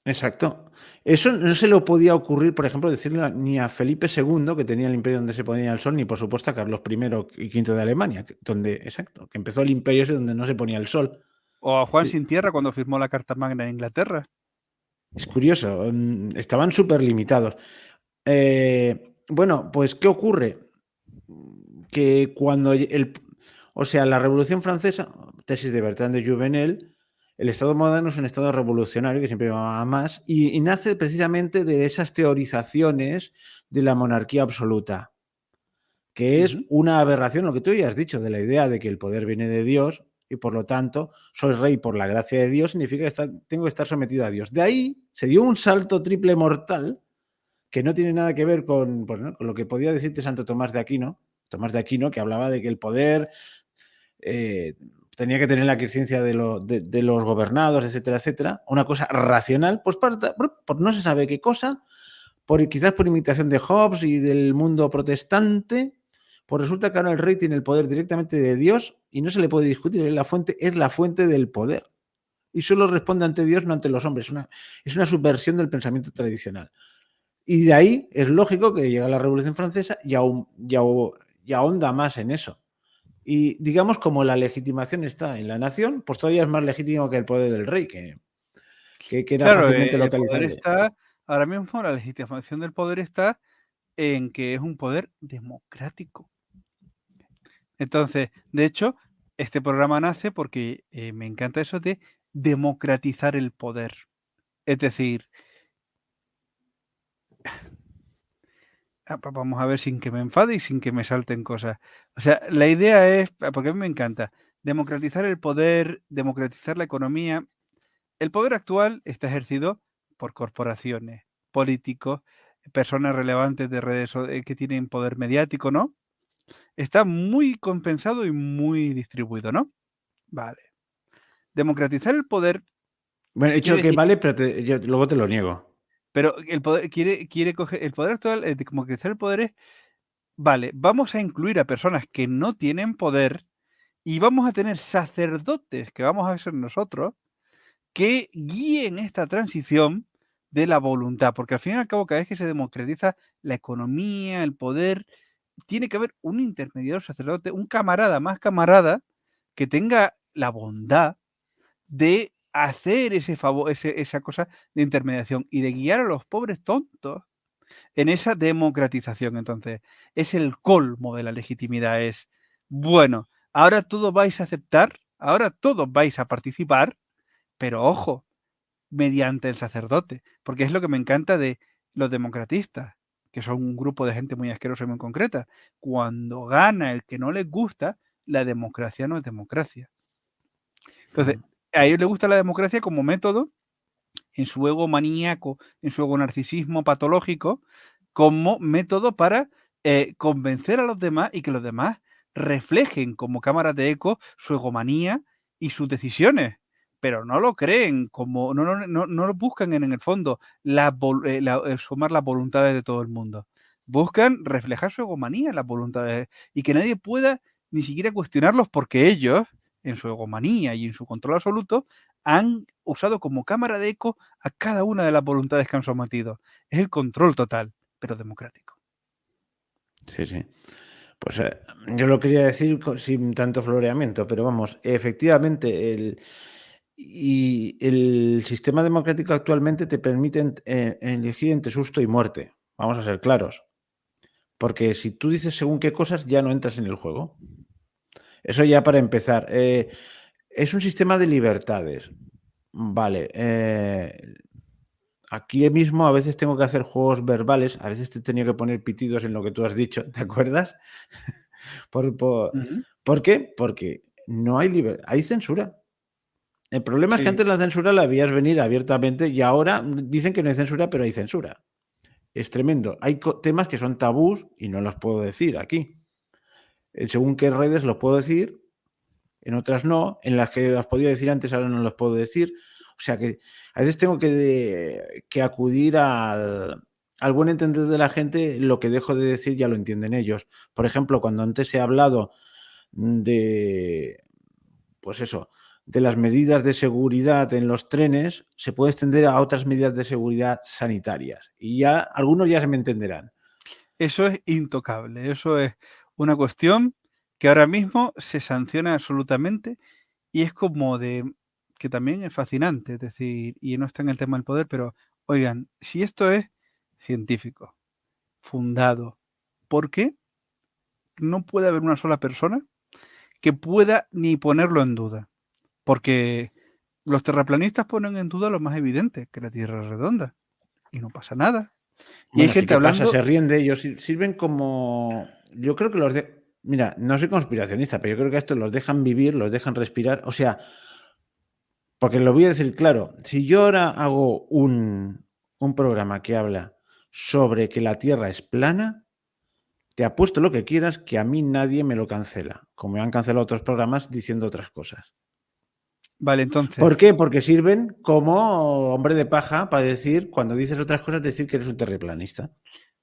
exacto. Eso no se le podía ocurrir, por ejemplo, decirle ni a Felipe II, que tenía el imperio donde se ponía el sol, ni por supuesto a Carlos I y V de Alemania, donde, exacto, que empezó el imperio ese donde no se ponía el sol. O a Juan Eh, Sin Tierra cuando firmó la Carta Magna de Inglaterra. Es curioso, estaban súper limitados. Bueno, pues, ¿qué ocurre? Que cuando o sea, la Revolución Francesa, tesis de Bertrand de Jouvenel, el Estado moderno es un Estado revolucionario que siempre va a más y nace precisamente de esas teorizaciones de la monarquía absoluta, que es Ujú. una aberración, lo que tú ya has dicho, de la idea de que el poder viene de Dios y por lo tanto soy rey por la gracia de Dios, significa que tengo que estar sometido a Dios. De ahí se dio un salto triple mortal que no tiene nada que ver con, pues, ¿no?, con lo que podía decirte Santo Tomás de Aquino, que hablaba de que el poder eh, tenía que tener la conciencia de los gobernados, etcétera, etcétera, una cosa racional, pues por no se sabe qué cosa, quizás por imitación de Hobbes y del mundo protestante, pues resulta que ahora el rey tiene el poder directamente de Dios y no se le puede discutir, es la fuente del poder. Y solo responde ante Dios, no ante los hombres. Es una subversión del pensamiento tradicional. Y de ahí es lógico que llega la Revolución Francesa y ahonda más en eso. Y digamos, como la legitimación está en la nación, pues todavía es más legítimo que el poder del rey, que era Claro, fácilmente el poder localizable. está ahora mismo la legitimación del poder está en que es un poder democrático. Entonces, de hecho, este programa nace porque me encanta eso de democratizar el poder. Es decir, vamos a ver sin que me enfade y sin que me salten cosas. O sea, la idea es, porque a mí me encanta, democratizar el poder, democratizar la economía. El poder actual está ejercido por corporaciones, políticos, personas relevantes de que tienen poder mediático, ¿no? Está muy compensado y muy distribuido, ¿no? Vale. Democratizar el poder Bueno, he quiere dicho que decir, vale, pero yo luego te lo niego. pero el poder quiere coger el poder actual, democratizar el poder es, vale, vamos a incluir a personas que no tienen poder y vamos a tener sacerdotes, que vamos a ser nosotros, que guíen esta transición de la voluntad, porque al fin y al cabo, cada vez que se democratiza la economía, el poder, tiene que haber un intermediario sacerdote, un camarada más camarada que tenga la bondad de hacer ese favor, esa cosa de intermediación y de guiar a los pobres tontos en esa democratización. Entonces, es el colmo de la legitimidad, es, bueno, ahora todos vais a aceptar, ahora todos vais a participar, pero ojo, mediante el sacerdote, porque es lo que me encanta de los democratistas, que son un grupo de gente muy asquerosa y muy concreta. Cuando gana el que no les gusta, la democracia no es democracia. Entonces, a ellos les gusta la democracia como método en su ego maníaco, en su ego narcisismo patológico, como método para convencer a los demás y que los demás reflejen como cámaras de eco su egomanía y sus decisiones, pero no lo creen, como no lo buscan en el fondo sumar las voluntades de todo el mundo. Buscan reflejar su egomanía en las voluntades y que nadie pueda ni siquiera cuestionarlos porque ellos, en su egomanía y en su control absoluto, han usado como cámara de eco a cada una de las voluntades que han sometido. Es el control total, pero democrático. Sí, sí. Pues yo lo quería decir sin tanto floreamiento, pero vamos, efectivamente, el sistema democrático actualmente te permite elegir entre susto y muerte. Vamos a ser claros. Porque si tú dices según qué cosas, ya no entras en el juego. Eso ya para empezar. Es un sistema de libertades. Vale. Aquí mismo a veces tengo que hacer juegos verbales, a veces te he tenido que poner pitidos en lo que tú has dicho, ¿te acuerdas? Por, por- Ujú. ¿Por qué? Porque no hay hay censura. El problema es que Sí, antes la censura la veías venir abiertamente y ahora dicen que no hay censura, pero hay censura. Es tremendo. Hay temas que son tabús y no los puedo decir aquí. Según qué redes los puedo decir, en otras no, en las que las podía decir antes ahora no los puedo decir. O sea que a veces tengo que acudir al buen entender de la gente, lo que dejo de decir ya lo entienden ellos. Por ejemplo, cuando antes he hablado de, pues eso, de las medidas de seguridad en los trenes, se puede extender a otras medidas de seguridad sanitarias. Y ya algunos ya se me entenderán. eso es intocable. Eso es una cuestión que ahora mismo se sanciona absolutamente y es como de que también es fascinante, es decir, y no está en el tema del poder, pero oigan, si esto es científico, fundado, ¿por qué no puede haber una sola persona que pueda ni ponerlo en duda? Porque los terraplanistas ponen en duda lo más evidente, que la Tierra es redonda, y no pasa nada. Y hay Bueno, sí gente que pasa, hablando, se ríen de ellos, sirven como yo creo que mira, no soy conspiracionista, pero yo creo que esto los dejan vivir, los dejan respirar, o sea, porque lo voy a decir claro, si yo ahora hago un programa que habla sobre que la Tierra es plana, te apuesto lo que quieras que a mí nadie me lo cancela, como me han cancelado otros programas diciendo otras cosas. vale, entonces, ¿Por qué? Porque sirven como hombre de paja para decir, cuando dices otras cosas, decir que eres un terraplanista.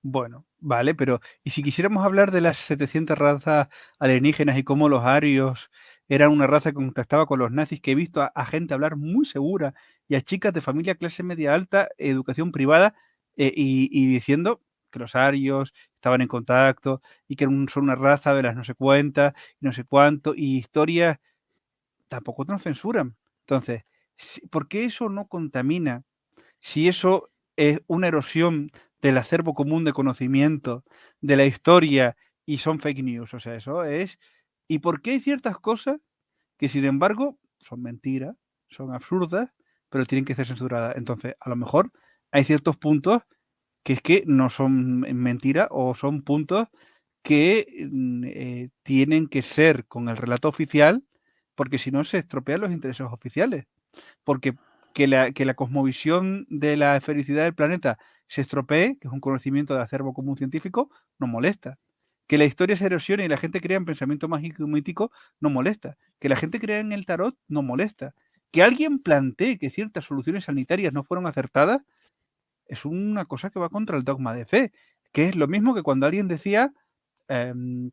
bueno, vale, pero ¿y si quisiéramos hablar de las 700 razas alienígenas y cómo los arios eran una raza que contactaba con los nazis, que he visto a gente hablar muy segura y a chicas de familia clase media alta, educación privada, y diciendo que los arios estaban en contacto y que son una raza de las no sé cuántas y no sé cuánto, y historias tampoco nos censuran. Entonces, ¿por qué eso no contamina? Si eso es una erosión del acervo común de conocimiento, de la historia, y son fake news. O sea, eso es... ¿Y por qué hay ciertas cosas que, sin embargo, son mentiras, son absurdas, pero tienen que ser censuradas? Entonces, a lo mejor hay ciertos puntos que es que no son mentiras o son puntos que tienen que ser con el relato oficial, porque si no se estropean los intereses oficiales. Porque que la cosmovisión de la felicidad del planeta se estropee, que es un conocimiento de acervo común científico, no molesta. Que la historia se erosione y la gente crea en pensamiento mágico y mítico, no molesta. Que la gente crea en el tarot, no molesta. Que alguien plantee que ciertas soluciones sanitarias no fueron acertadas, es una cosa que va contra el dogma de fe. Que es lo mismo que cuando alguien decía, em,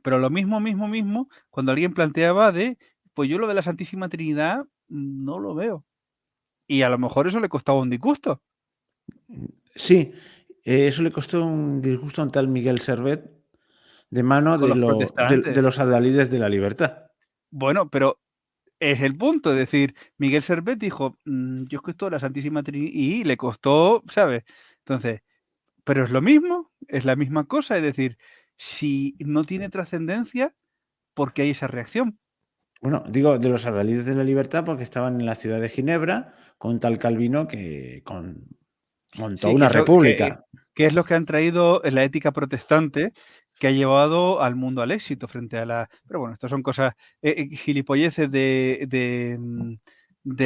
pero lo mismo, cuando alguien planteaba de, pues yo lo de la Santísima Trinidad no lo veo. Y a lo mejor eso le costaba un disgusto. Sí, eso le costó un disgusto a un tal Miguel Servet de mano Con los de protestantes. los adalides de la libertad. Bueno, pero es el punto, es decir, Miguel Servet dijo, yo es que esto de la Santísima Trinidad, y le costó, ¿sabes? Entonces, pero es lo mismo, es la misma cosa, es decir, si no tiene trascendencia, ¿por qué hay esa reacción? Bueno, digo de los adalides de la libertad porque estaban en la ciudad de Ginebra con un tal Calvino que montó Sí, que una eso república. que es lo que han traído en la ética protestante que ha llevado al mundo al éxito frente a la... Pero bueno, estas son cosas, gilipolleces de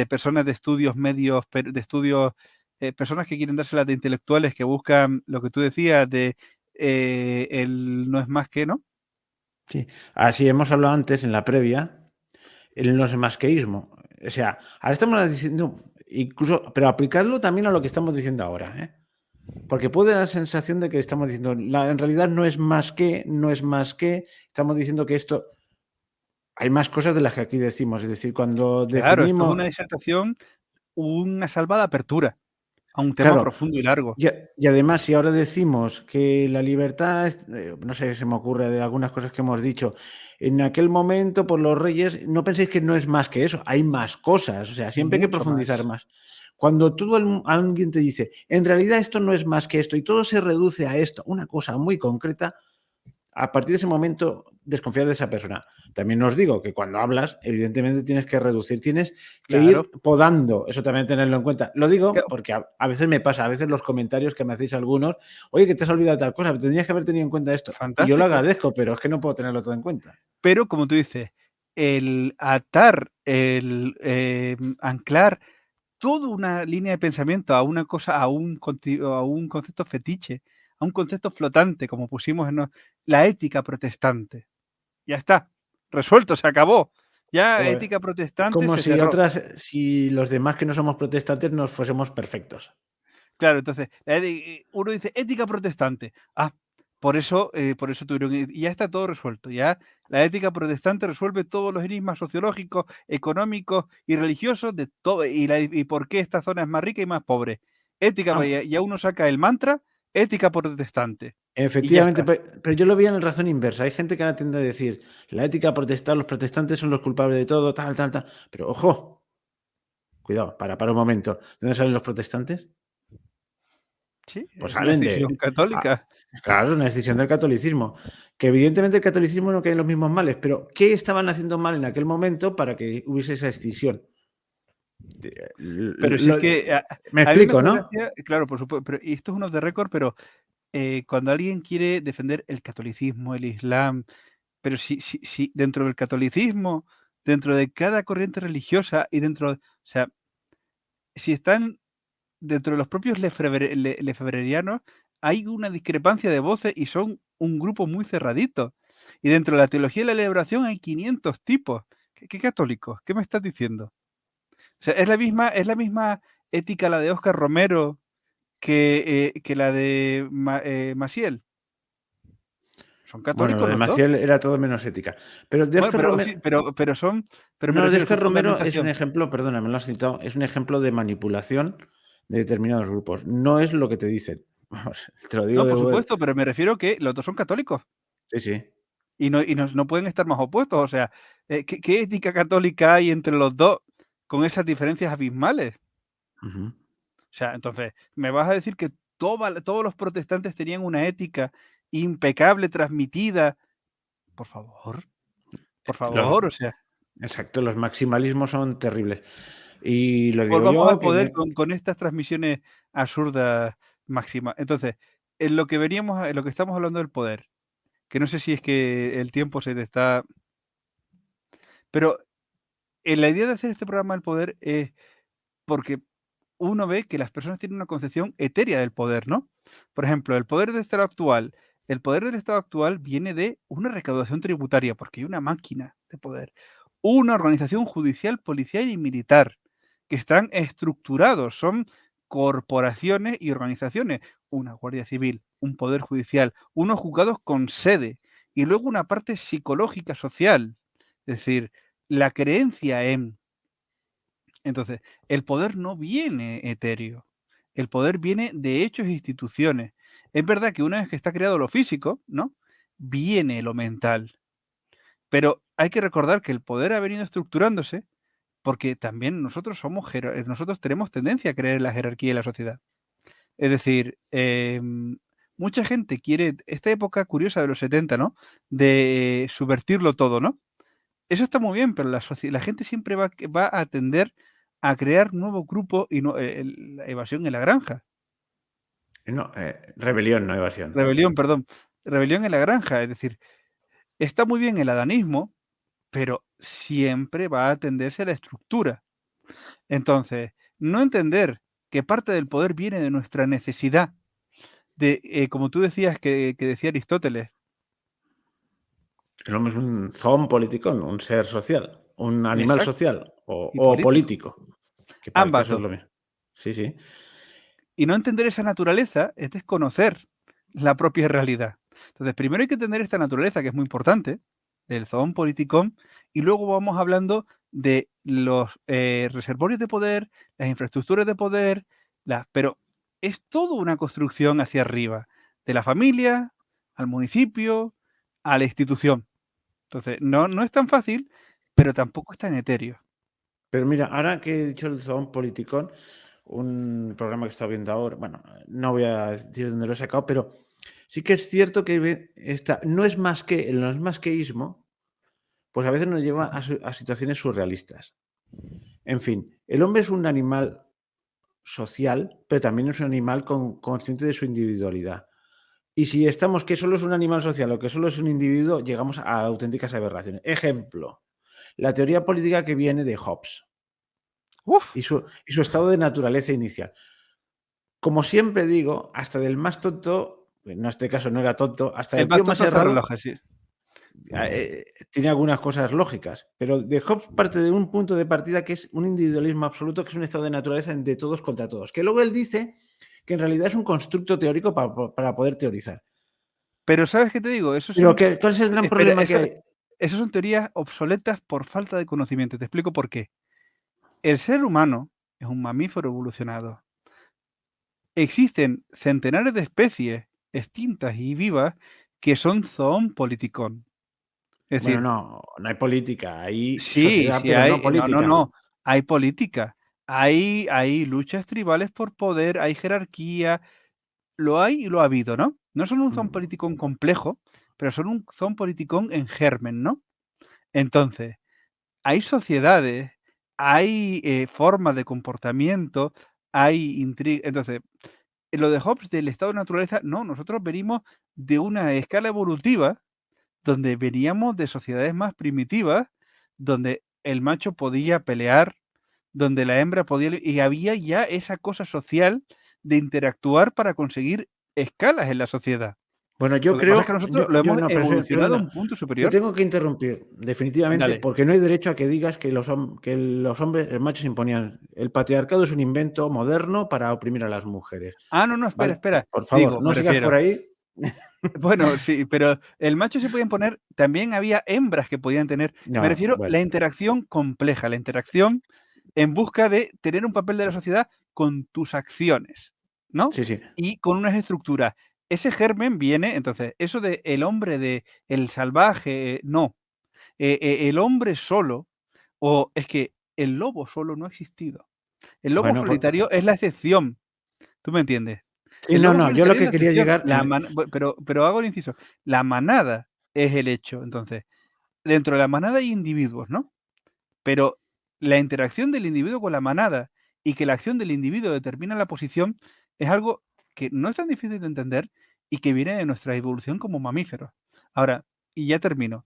personas de estudios medios, de estudios, personas que quieren dárselas de intelectuales que buscan lo que tú decías de el no es más que, ¿no? Sí, así hemos hablado antes en la previa, el no es masqueísmo. O sea, ahora estamos diciendo, incluso, pero aplicarlo también a lo que estamos diciendo ahora, ¿eh? Porque puede dar la sensación de que estamos diciendo, en realidad no es más que, no es más que, estamos diciendo que esto, hay más cosas de las que aquí decimos. Es decir, cuando Claro, esto es definimos, una disertación, una salvada apertura a un tema claro, profundo y largo. y además, si ahora decimos que la libertad, no sé, se me ocurre de algunas cosas que hemos dicho, en aquel momento por los reyes, no penséis que no es más que eso, hay más cosas, o sea, siempre hay que Mucho profundizar más. más. Cuando alguien te dice, en realidad esto no es más que esto y todo se reduce a esto, una cosa muy concreta, a partir de ese momento desconfiar de esa persona. También os digo que cuando hablas, evidentemente tienes que reducir, tienes que ir Claro. podando, eso también tenerlo en cuenta. Lo digo porque a veces me pasa, a veces los comentarios que me hacéis algunos, oye, que te has olvidado tal cosa, tendrías que haber tenido en cuenta esto. Y yo lo Fantástico. agradezco, pero es que no puedo tenerlo todo en cuenta. Pero como tú dices, el atar, anclar toda una línea de pensamiento a una cosa, a un concepto fetiche, a un concepto flotante, como pusimos en la ética protestante. Ya está, resuelto, se acabó. Ya Como, ética protestante como se si cerró. si los demás que no somos protestantes nos fuésemos perfectos. Claro, entonces, uno dice ética protestante. Ah, por eso tuvieron, y ya está todo resuelto. Ya la ética protestante resuelve todos los enigmas sociológicos, económicos y religiosos de todo, y por qué esta zona es más rica y más pobre. Ética, ya uno saca el mantra, ética protestante. Y ya Efectivamente, está. pero yo lo veía en razón inversa. Hay gente que ahora tiende a decir, la ética protestar, los protestantes son los culpables de todo, tal, tal, tal. Pero ojo, cuidado, para un momento. ¿De dónde salen los protestantes? Sí, Pues es una salen decisión ah, católica. claro, es una decisión del catolicismo. Que evidentemente el catolicismo no cae en los mismos males, pero ¿qué estaban haciendo mal en aquel momento para que hubiese esa escisión? Pero si es Lo- que me a mí me explico, hace ¿no? gracia, claro, por supuesto, pero y esto es uno de récord, pero cuando alguien quiere defender el catolicismo, el islam, pero si dentro del catolicismo, dentro de cada corriente religiosa y dentro, o sea, si están dentro de los propios lefebrerianos, hay una discrepancia de voces y son un grupo muy cerradito. Y dentro de la teología de la liberación hay 500 tipos. ¿Qué católicos? ¿Qué me estás diciendo? O sea, es la misma ética la de Óscar Romero que la de Maciel. Son Bueno, lo católicos de los dos. Maciel era todo menos ética. Pero de Bueno, Óscar pero Romero, sí, pero son, pero me no, de refiero, su Óscar Romero es un fundamentación. ejemplo, perdona, me lo has citado, es un ejemplo de manipulación de determinados grupos. No es lo que te dicen. Vamos, te lo digo No, de por vuelta. supuesto, pero me refiero que los dos son católicos Sí, sí. no pueden estar más opuestos. O sea, ¿qué ética católica hay entre los dos con esas diferencias abismales? Ujú. O sea, entonces, ¿me vas a decir que todos los protestantes tenían una ética impecable, transmitida. Por favor, Los, o sea, exacto, los maximalismos son terribles. Y lo digo volvamos yo al que poder con estas transmisiones absurdas máximas. Entonces, en lo que estamos hablando del poder, que no sé si es que el tiempo se te está... Pero la idea de hacer este programa del poder es porque uno ve que las personas tienen una concepción etérea del poder, ¿no? Por ejemplo, el poder del Estado actual viene de una recaudación tributaria, porque hay una máquina de poder, una organización judicial, policial y militar, que están estructurados, son corporaciones y organizaciones, una Guardia Civil, un Poder Judicial, unos juzgados con sede, y luego una parte psicológica social, es decir, la creencia en entonces, el poder no viene etéreo, el poder viene de hechos e instituciones. Es verdad que una vez que está creado lo físico, ¿no? Viene lo mental. Pero hay que recordar que el poder ha venido estructurándose porque también nosotros tenemos tendencia a creer en la jerarquía y la sociedad. Es decir, mucha gente quiere esta época curiosa de los 70, ¿no? De subvertirlo todo, ¿no? Eso está muy bien, pero la gente siempre va a tender a crear nuevos grupos y no, la evasión en la granja. no, rebelión, no evasión. Rebelión, perdón. Rebelión en la granja. Es decir, está muy bien el adanismo, pero siempre va a tenderse a la estructura. Entonces, no entender que parte del poder viene de nuestra necesidad de, como tú decías, que decía Aristóteles, El hombre es un zoon politicón, un ser social, un animal exacto, social y o político. político, que para el Ambas caso es dos. lo mismo. Sí, sí. Y no entender esa naturaleza es desconocer la propia realidad. Entonces, primero hay que entender esta naturaleza, que es muy importante, del zoon politicón, y luego vamos hablando de los reservorios de poder, las infraestructuras de poder, pero es todo una construcción hacia arriba, de la familia al municipio, a la institución. Entonces, no es tan fácil, pero tampoco es tan etéreo. Pero mira, ahora que he dicho el zoon politicón, un programa que he estado viendo ahora, bueno, no voy a decir dónde lo he sacado, pero sí que es cierto que no es más que el no es más queísmo, pues a veces nos lleva a situaciones surrealistas. En fin, el hombre es un animal social, pero también es un animal consciente de su individualidad. Y si estamos que solo es un animal social o que solo es un individuo, llegamos a auténticas aberraciones. Ejemplo, la teoría política que viene de Hobbes Uf, y su estado de naturaleza inicial. Como siempre digo, hasta del más tonto, en este caso no era tonto, hasta el el más tío más tonto hace errado relojes, sí. tiene algunas cosas lógicas, pero de Hobbes parte de un punto de partida que es un individualismo absoluto, que es un estado de naturaleza de todos contra todos, que luego él dice que en realidad es un constructo teórico para poder teorizar. Pero ¿sabes qué te digo? Pero ¿cuál es el gran Espera, problema que hay? esas son teorías obsoletas por falta de conocimiento. Te explico por qué. El ser humano es un mamífero evolucionado. Existen centenares de especies extintas y vivas que son zoonpoliticón. Es Bueno, decir, no hay política, hay sí, sociedad, sí pero no hay, política. no, hay política, hay luchas tribales por poder, hay jerarquía, lo hay y lo ha habido, ¿no? No son un Mm. zoonpoliticón complejo, pero son un zoonpoliticón en germen, ¿no? Entonces, hay sociedades, hay formas de comportamiento, hay intrigas. Entonces, en lo de Hobbes del estado de naturaleza, no, nosotros venimos de una escala evolutiva donde veníamos de sociedades más primitivas, donde el macho podía pelear, donde la hembra podía... Y había ya esa cosa social de interactuar para conseguir escalas en la sociedad. Bueno, yo Lo que pasa es que creo, nosotros lo yo hemos no, evolucionado a perdona, un punto te superior. tengo que interrumpir, definitivamente, Dale. porque no hay derecho a que digas que que los hombres, los machos imponían. El patriarcado es un invento moderno para oprimir a las mujeres. Ah, no, no, espera, ¿Vale? espera. Por favor, Digo, no me sigas por refiero. ahí. Bueno, sí, pero el macho se podía imponer, también había hembras que podían tener, me No, refiero bueno, la interacción compleja, la interacción en busca de tener un papel de la sociedad con tus acciones, ¿no? sí, sí. Y con unas estructuras. Ese germen viene, entonces, eso de el hombre de el salvaje, no. El hombre solo, o es que el lobo solo no ha existido. El lobo Bueno, solitario es la excepción, ¿tú me entiendes? Sí, que no, luego no, yo lo merecería que una quería excepción. llegar Pero hago el inciso. La manada es el hecho. Entonces, dentro de la manada hay individuos, ¿no? Pero la interacción del individuo con la manada y que la acción del individuo determina la posición es algo que no es tan difícil de entender y que viene de nuestra evolución como mamíferos. Ahora, y ya termino.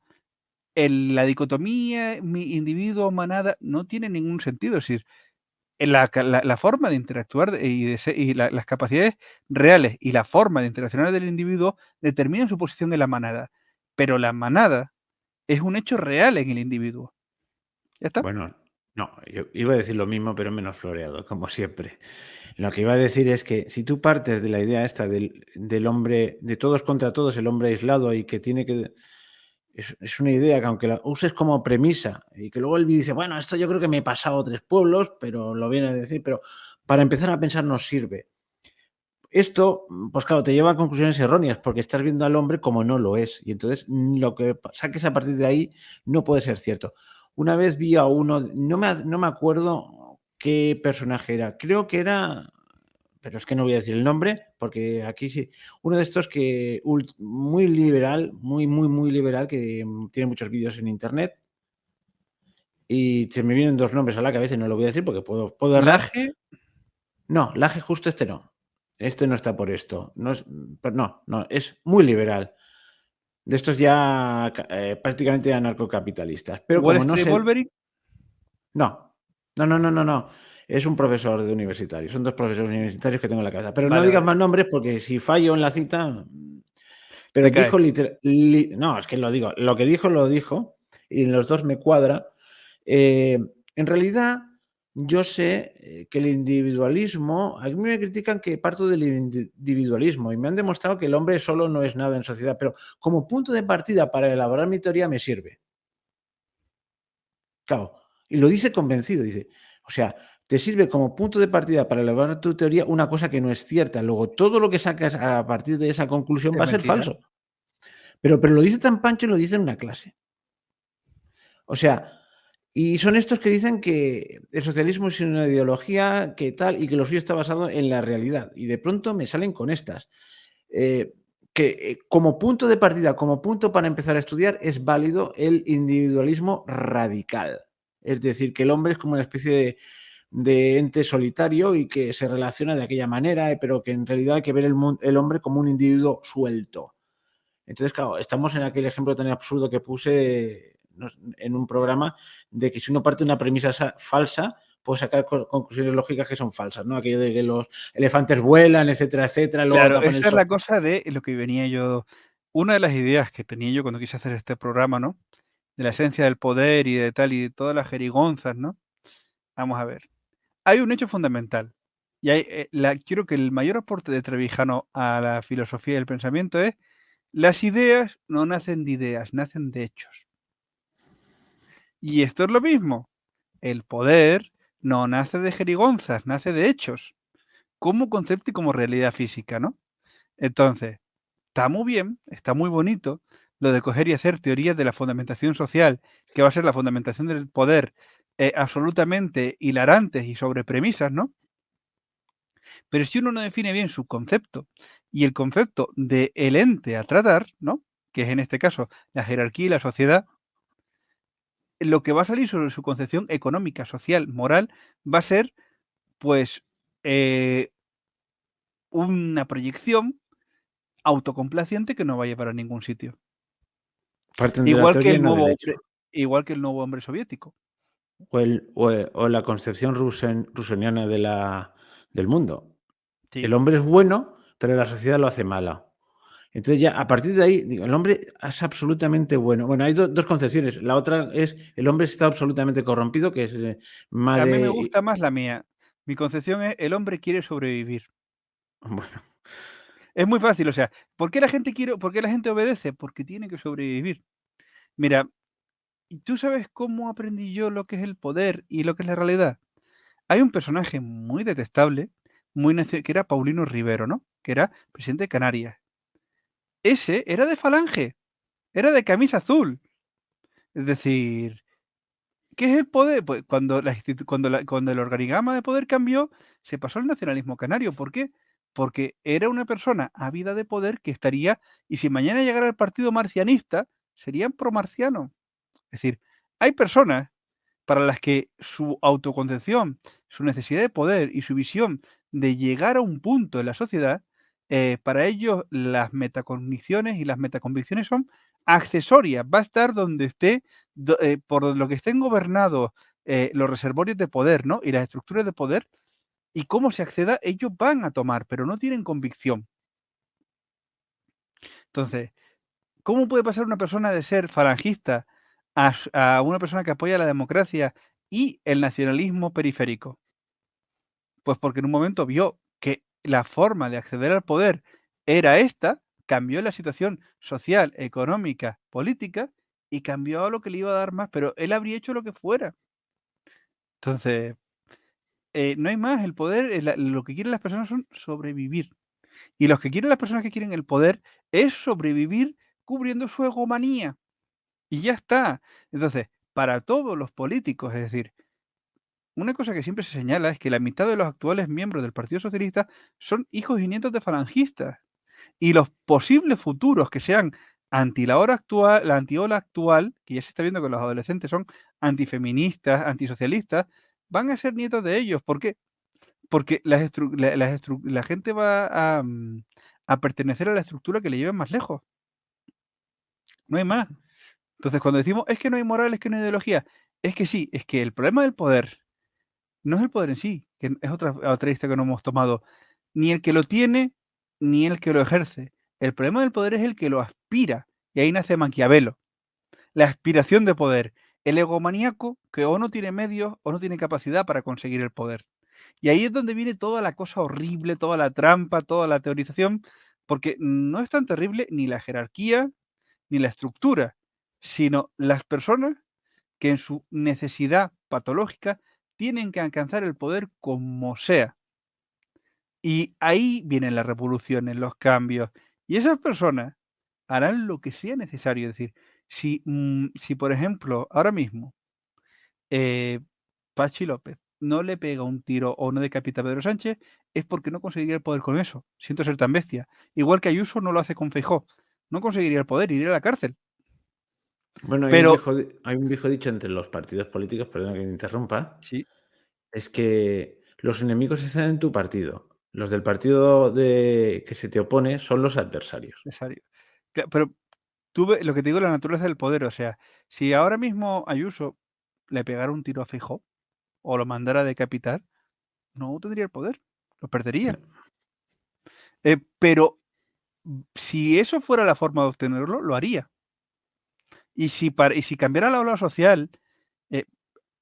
La dicotomía individuo-manada no tiene ningún sentido. Es decir, la forma de interactuar las capacidades reales y la forma de interaccionar del individuo determinan su posición en la manada. Pero la manada es un hecho real en el individuo. ¿Ya está? bueno, no, yo iba a decir lo mismo, pero menos floreado, como siempre. Lo que iba a decir es que si tú partes de la idea esta del hombre, de todos contra todos, el hombre aislado y que tiene que... Es una idea que aunque la uses como premisa y que luego él dice, bueno, esto yo creo que me he pasado 3 pueblos, pero lo viene a decir, pero para empezar a pensar nos sirve. Esto, pues claro, te lleva a conclusiones erróneas porque estás viendo al hombre como no lo es. Y entonces lo que saques a partir de ahí no puede ser cierto. Una vez vi a uno, no me acuerdo qué personaje era, creo que era, pero es que no voy a decir el nombre porque aquí sí, uno de estos que muy liberal, muy liberal, que tiene muchos vídeos en internet y se me vienen 2 nombres a la cabeza y no lo voy a decir porque puedo errar. Laje, No, Laje justo este no. Este no está por esto. No es, pero no, es muy liberal. De estos ya prácticamente anarcocapitalistas. Pero Wall como no Street sé. Wolverine. No. No. Es un profesor de universitario. Son 2 profesores universitarios que tengo en la cabeza. Pero no Vale, digas vale. más nombres porque si fallo en la cita. Pero Te caes. dijo no, es que lo digo. Lo que dijo, lo dijo. Y en los dos me cuadra. En realidad, yo sé que el individualismo, a mí me critican que parto del individualismo y me han demostrado que el hombre solo no es nada en sociedad, pero como punto de partida para elaborar mi teoría me sirve. Claro, y lo dice convencido, dice, o sea, te sirve como punto de partida para elaborar tu teoría una cosa que no es cierta. Luego, todo lo que sacas a partir de esa conclusión Es va a ser mentira. falso. Pero lo dice tan pancho y lo dice en una clase. O sea, y son estos que dicen que el socialismo es una ideología que tal y que lo suyo está basado en la realidad. Y de pronto me salen con estas. Eh, como punto de partida, como punto para empezar a estudiar, es válido el individualismo radical. Es decir, que el hombre es como una especie de ente solitario y que se relaciona de aquella manera, pero que en realidad hay que ver el hombre como un individuo suelto. Entonces, claro, estamos en aquel ejemplo tan absurdo que puse en un programa de que si uno parte de una premisa falsa, puede sacar conclusiones lógicas que son falsas, ¿no? Aquello de que los elefantes vuelan, etcétera, etcétera, luego Claro, tapan el esta es sol. la cosa de lo que venía yo. Una de las ideas que tenía yo cuando quise hacer este programa, ¿no? De la esencia del poder y de tal y de todas las jerigonzas, ¿no? Vamos a ver. Hay un hecho fundamental. Y quiero que el mayor aporte de Trevijano a la filosofía y el pensamiento es: las ideas no nacen de ideas, nacen de hechos. Y esto es lo mismo. El poder no nace de jerigonzas, nace de hechos, como concepto y como realidad física, ¿no? Entonces, está muy bien, está muy bonito lo de coger y hacer teorías de la fundamentación social, que va a ser la fundamentación del poder, absolutamente hilarantes y sobre premisas, ¿no? Pero si uno no define bien su concepto y el concepto de el ente a tratar, ¿no? Que es en este caso la jerarquía y la sociedad, lo que va a salir sobre su concepción económica, social, moral, va a ser, pues, eh, una proyección autocomplaciente que no va a llevar a ningún sitio. Parten de la Igual que teoría y el no del nuevo hecho. hombre, igual que el nuevo hombre soviético. O la concepción ruseniana del mundo. El Sí. hombre es bueno, pero la sociedad lo hace mala. Entonces ya a partir de ahí, digo, el hombre es absolutamente bueno. Bueno, hay dos concepciones. La otra es el hombre está absolutamente corrompido, que es más A mí me de... gusta más la mía. Mi concepción es: el hombre quiere sobrevivir. Bueno, Es muy fácil, o sea, ¿por qué la gente obedece? Porque tiene que sobrevivir. Mira, ¿y tú sabes cómo aprendí yo lo que es el poder y lo que es la realidad? Hay un personaje muy detestable, que era Paulino Rivero, ¿no? Que era presidente de Canarias. Ese era de Falange, era de camisa azul. Es decir, ¿qué es el poder? Pues cuando el organigrama de poder cambió, se pasó al nacionalismo canario. ¿Por qué? porque era una persona ávida de poder que estaría, y si mañana llegara el partido marcianista, serían promarcianos. Es decir, hay personas para las que su autoconcepción, su necesidad de poder y su visión de llegar a un punto en la sociedad, para ellos las metacogniciones y las metaconvicciones son accesorias. Va a estar donde esté, por lo que estén gobernados los reservorios de poder, ¿no? Y las estructuras de poder, y cómo se acceda, ellos van a tomar, pero no tienen convicción. Entonces, ¿cómo puede pasar una persona de ser falangista a una persona que apoya la democracia y el nacionalismo periférico? Pues porque en un momento vio que la forma de acceder al poder era esta, cambió la situación social, económica, política y cambió a lo que le iba a dar más, pero él habría hecho lo que fuera. Entonces, no hay más, el poder, lo que quieren las personas son sobrevivir. Y los que quieren las personas que quieren el poder es sobrevivir cubriendo su egomanía. Y ya está. Entonces, para todos los políticos, es decir, una cosa que siempre se señala es que la mitad de los actuales miembros del Partido Socialista son hijos y nietos de falangistas. Y los posibles futuros que sean anti la hora actual, la antiola actual, que ya se está viendo que los adolescentes son antifeministas, antisocialistas, van a ser nietos de ellos. ¿Por qué? Porque la gente va a pertenecer a la estructura que le lleve más lejos. No hay más. Entonces, cuando decimos es que no hay moral, es que no hay ideología, es que sí, es que el problema del poder no es el poder en sí, que es otra lista que no hemos tomado, ni el que lo tiene, ni el que lo ejerce. El problema del poder es el que lo aspira, y ahí nace Maquiavelo. La aspiración de poder, el egomaníaco que o no tiene medios o no tiene capacidad para conseguir el poder. Y ahí es donde viene toda la cosa horrible, toda la trampa, toda la teorización, porque no es tan terrible ni la jerarquía ni la estructura, sino las personas que en su necesidad patológica tienen que alcanzar el poder como sea. Y ahí vienen las revoluciones, los cambios. Y esas personas harán lo que sea necesario. Es decir, si por ejemplo, ahora mismo, eh, Pachi López no le pega un tiro o no decapita a Pedro Sánchez, es porque no conseguiría el poder con eso. Siento ser tan bestia. Igual que Ayuso no lo hace con Feijóo. No conseguiría el poder, iría a la cárcel. Bueno, Pero, hay un viejo dicho entre los partidos políticos, perdona que me interrumpa, sí, es que los enemigos están en tu partido. Los del partido que se te opone son los adversarios. necesario. Pero lo que te digo, la naturaleza del poder. O sea, si ahora mismo Ayuso le pegara un tiro a Feijóo o lo mandara a decapitar, no tendría el poder, lo perdería. Pero si eso fuera la forma de obtenerlo, lo haría. Y si cambiara la ola social, eh,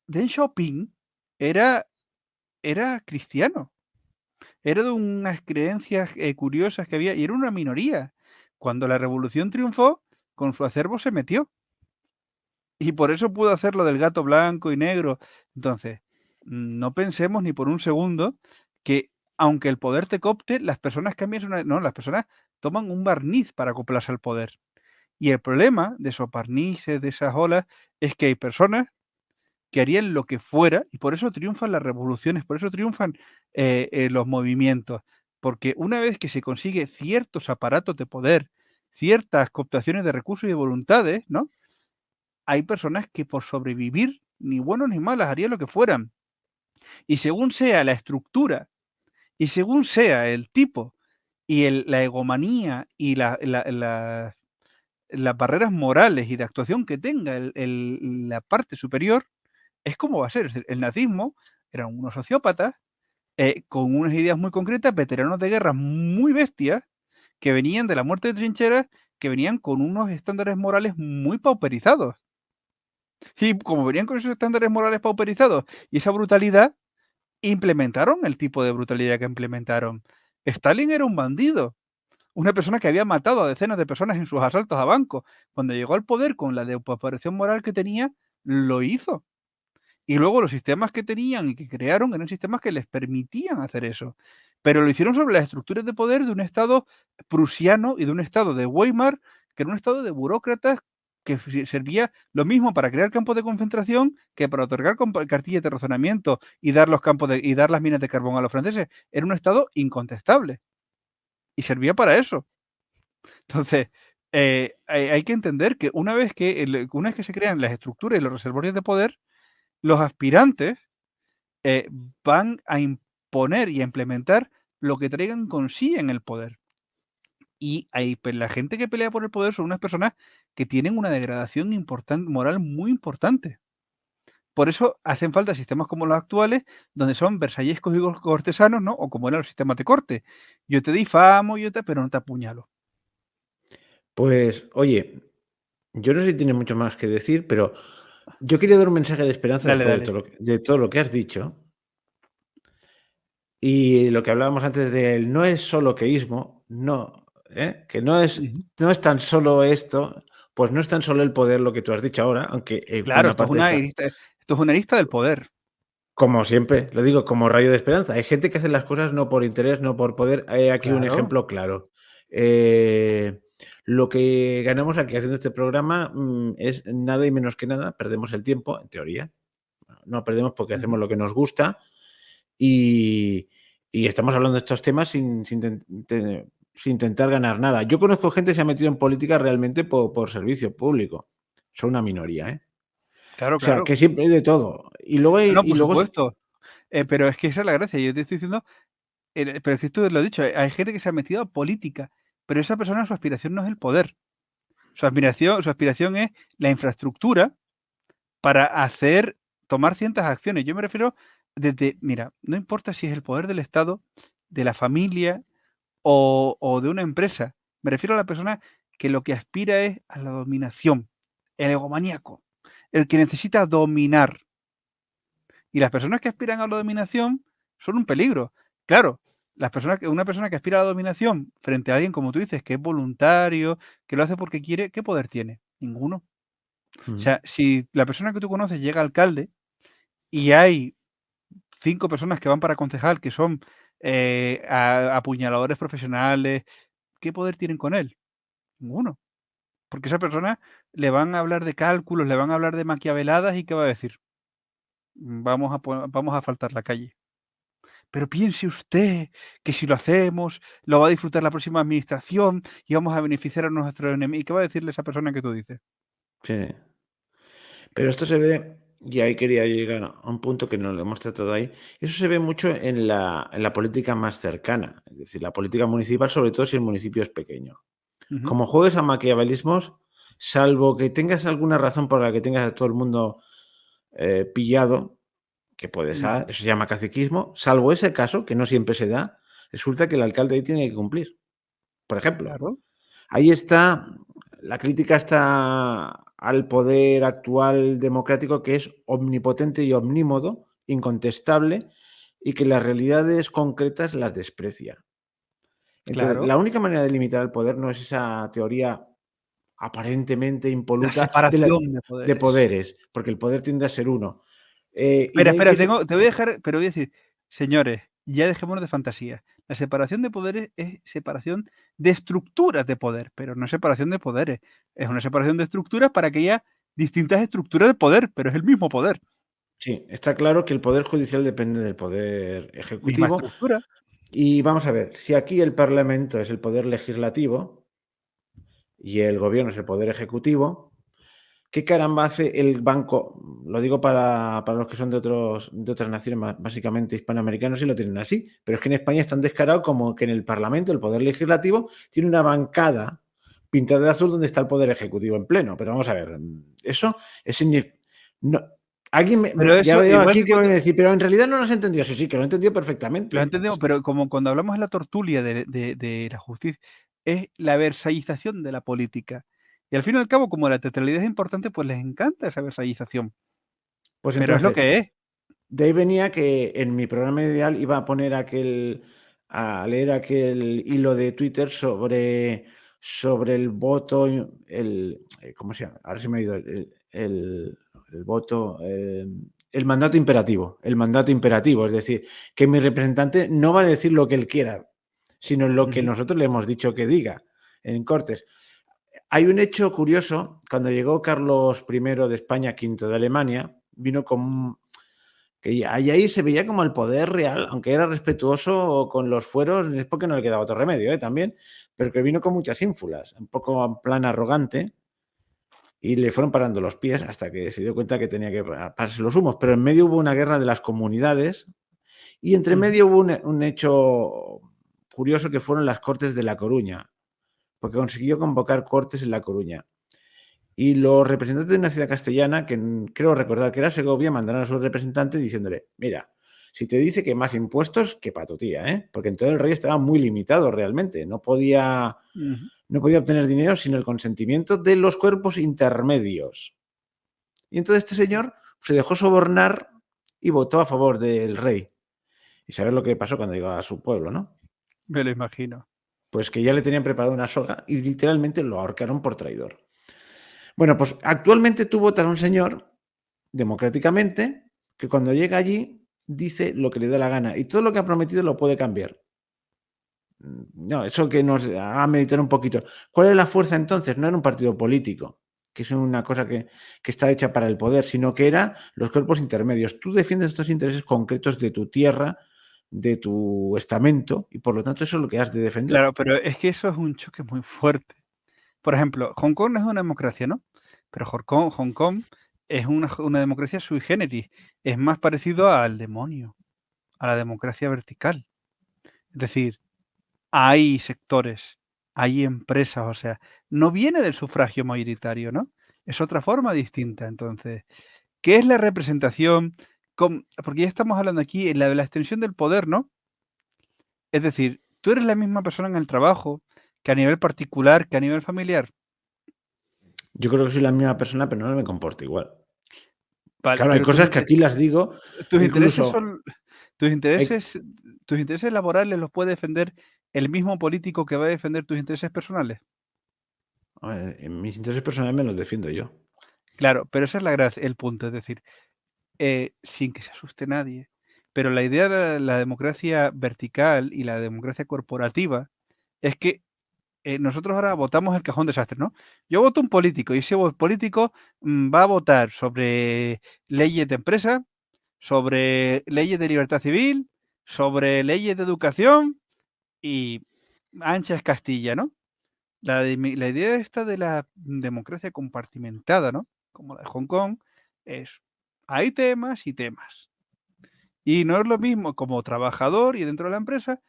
Deng Xiaoping era, era cristiano, era de unas creencias curiosas que había, y era una minoría. Cuando la revolución triunfó, con su acervo se metió. Y por eso pudo hacer lo del gato blanco y negro. Entonces, no pensemos ni por un segundo que aunque el poder te coopte, las personas cambian no, las personas toman un barniz para acoplarse al poder. Y el problema de esos barnices, de esas olas, es que hay personas que harían lo que fuera, y por eso triunfan las revoluciones, por eso triunfan los movimientos, porque una vez que se consigue ciertos aparatos de poder, ciertas cooptaciones de recursos y de voluntades, ¿no? Hay personas que por sobrevivir, ni buenos ni malas, harían lo que fueran. Y según sea la estructura, y según sea el tipo, y la egomanía y las barreras morales y de actuación que tenga la parte superior, es como va a ser. Es decir, el nazismo eran unos sociópatas con unas ideas muy concretas, veteranos de guerra muy bestias, que venían de la muerte de trincheras, que venían con unos estándares morales muy pauperizados. Y como venían con esos estándares morales pauperizados y esa brutalidad, implementaron el tipo de brutalidad que implementaron. Stalin era un bandido, una persona que había matado a decenas de personas en sus asaltos a bancos. Cuando llegó al poder con la desaparecición moral que tenía, lo hizo. Y luego los sistemas que tenían y que crearon eran sistemas que les permitían hacer eso. Pero lo hicieron sobre las estructuras de poder de un Estado prusiano y de un Estado de Weimar, que era un Estado de burócratas que servía lo mismo para crear campos de concentración que para otorgar cartillas de razonamiento y dar los campos y dar las minas de carbón a los franceses. Era un Estado incontestable. y servía para eso. Entonces, hay que entender que una vez que se crean las estructuras y los reservorios de poder, los aspirantes van a imponer y a implementar lo que traigan consigo en el poder. Y la gente que pelea por el poder son unas personas que tienen una degradación moral muy importante. Por eso hacen falta sistemas como los actuales, donde son versallescos y cortesanos, ¿no? O como eran los sistemas de corte. Yo te difamo, pero no te apuñalo. Pues, oye, yo no sé si tiene mucho más que decir, pero yo quería dar un mensaje de esperanza Dale, después de dale. de todo lo que has dicho. Y lo que hablábamos antes del no es solo queísmo, no, ¿eh? Que Ujú. no es tan solo esto, pues no es tan solo el poder lo que tú has dicho ahora, aunque Claro, buena parte está, esto es una lista del poder. como siempre, lo digo como rayo de esperanza. Hay gente que hace las cosas no por interés, no por poder. Hay aquí un Claro. ejemplo claro. Eh, lo que ganamos aquí haciendo este programa es nada y menos que nada, perdemos el tiempo, en teoría. No perdemos porque Ujú. hacemos lo que nos gusta y, y estamos hablando de estos temas sin intentar ganar nada. Yo conozco gente que se ha metido en política realmente por servicio público. Son una minoría, ¿eh? Claro, O sea, claro. que siempre hay de todo. No, Y por luego supuesto. Pero es que esa es la gracia. Yo te estoy diciendo, pero es que tú lo has dicho, hay gente que se ha metido a política, pero esa persona, su aspiración no es el poder. Su aspiración es la infraestructura para tomar ciertas acciones. Yo me refiero mira, no importa si es el poder del Estado, de la familia o de una empresa. Me refiero a la persona que lo que aspira es a la dominación, el egomaníaco, el que necesita dominar. Y las personas que aspiran a la dominación son un peligro. Claro, una persona que aspira a la dominación frente a alguien, como tú dices, que es voluntario, que lo hace porque quiere, ¿qué poder tiene? Ninguno. O mm, sea, si la persona que tú conoces llega alcalde y hay 5 personas que van para concejal que son apuñaladores profesionales, ¿qué poder tienen con él? Ninguno. Porque esa persona le van a hablar de cálculos, le van a hablar de maquiaveladas y ¿qué va a decir? Vamos a faltar la calle. Pero piense usted que si lo hacemos, lo va a disfrutar la próxima administración y vamos a beneficiar a nuestros enemigos. ¿Qué va a decirle esa persona que tú dices? sí. Pero esto se ve, y ahí quería llegar a un punto que no lo hemos tratado ahí, eso se ve mucho en la política más cercana, es decir, la política municipal, sobre todo si el municipio es pequeño. Ujú. Como juegues a maquiavelismos, salvo que tengas alguna razón por la que tengas a todo el mundo pillado, que puede ser, Ujú. eso se llama caciquismo, salvo ese caso, que no siempre se da, resulta que el alcalde ahí tiene que cumplir. Por ejemplo, Claro, ahí está la crítica está al poder actual democrático, que es omnipotente y omnímodo, incontestable, y que las realidades concretas las desprecia. Entonces, claro. la única manera de limitar el poder no es esa teoría aparentemente La impoluta separación de de poderes. poderes, porque el poder tiende a ser uno. Y Espera, no hay espera, que... te voy a dejar, pero voy a decir, señores, ya dejémonos de fantasía. La separación de poderes es separación de estructuras de poder, pero no es separación de poderes. Es una separación de estructuras para que haya distintas estructuras de poder, pero es el mismo poder, Sí, está claro que el poder judicial depende del poder misma ejecutivo. estructura. Y vamos a ver, si aquí el Parlamento es el poder legislativo y el gobierno es el poder ejecutivo, ¿qué caramba hace el banco? Lo digo para los que son de otras naciones, básicamente hispanoamericanos, y lo tienen así. Pero es que en España es tan descarado como que en el Parlamento el poder legislativo tiene una bancada pintada de azul donde está el poder ejecutivo en pleno. Pero vamos a ver, eso es no, alguien Pero ya eso, veo igual aquí que que van a cuando, decir, pero en realidad no lo has entendido. Sí, sí, que lo he entendido lo perfectamente. entendemos, pero como cuando hablamos de la tortulia de la justicia, es la versalización de la política. Y al fin y al cabo, como la teatralidad es importante, pues les encanta esa versalización. Pues Pero es lo entonces, que es. de ahí venía que en mi programa ideal iba a poner a leer aquel hilo de Twitter sobre el voto, ¿cómo se llama? Ahora se me ha ido el voto, el mandato imperativo, el mandato imperativo, es decir, que mi representante no va a decir lo que él quiera, sino lo que Ujú. nosotros le hemos dicho que diga en Cortes. Hay un hecho curioso, cuando llegó Carlos I de España, V de Alemania, vino con Que ahí se veía como el poder real, aunque era respetuoso con los fueros, es porque no le quedaba otro remedio, también, pero que vino con muchas ínfulas, un poco en plan arrogante, y le fueron parando los pies hasta que se dio cuenta que tenía que pararse los humos. Pero en medio hubo una guerra de las comunidades y entre Ujú. medio hubo un hecho curioso que fueron las Cortes de La Coruña, porque consiguió convocar Cortes en La Coruña. Y los representantes de una ciudad castellana, que creo recordar que era Segovia, mandaron a su representante diciéndole, mira, si te dice que más impuestos, que para tu tía, ¿eh? Porque entonces el rey estaba muy limitado realmente, no podía Ujú. obtener dinero sin el consentimiento de los cuerpos intermedios. Y entonces este señor se dejó sobornar y votó a favor del rey. Y sabes lo que pasó cuando llegó a su pueblo, ¿no? Me lo imagino. Pues que ya le tenían preparado una soga y literalmente lo ahorcaron por traidor. Bueno, pues actualmente tú votas a un señor democráticamente que cuando llega allí dice lo que le da la gana y todo lo que ha prometido lo puede cambiar. No, eso que nos haga meditar un poquito. ¿Cuál es la fuerza entonces? No era un partido político, que es una cosa que está hecha para el poder, sino que era los cuerpos intermedios. Tú defiendes estos intereses concretos de tu tierra, de tu estamento, y por lo tanto eso es lo que has de defender. Claro, pero es que eso es un choque muy fuerte. Por ejemplo, Hong Kong no es una democracia, ¿no? Pero Hong Kong es una democracia sui generis. Es más parecido al demonio, a la democracia vertical. Es decir, hay sectores, hay empresas, o sea, no viene del sufragio mayoritario, ¿no? Es otra forma distinta. Entonces, ¿qué es la representación? Porque ya estamos hablando aquí en la de la extensión del poder, ¿no? Es decir, tú eres la misma persona en el trabajo que a nivel particular, que a nivel familiar. Yo creo que soy la misma persona, pero no me comporto igual. Vale, Claro, hay pero cosas que aquí las digo, tus intereses incluso son tus hay, intereses tus intereses laborales los puede defender el mismo político que va a defender tus intereses personales. a ver, en mis intereses personales me los defiendo yo. Claro, pero esa es la gracia, el punto, es decir, sin que se asuste nadie, pero la idea de la democracia vertical y la democracia corporativa es que nosotros ahora votamos el cajón desastre, ¿no? Yo voto un político y ese político va a votar sobre leyes de empresa, sobre leyes de libertad civil, sobre leyes de educación y ancha es Castilla, ¿no? La idea esta de la democracia compartimentada, ¿no? Como la de Hong Kong, es hay temas y temas. Y no es lo mismo como trabajador y dentro de la empresa,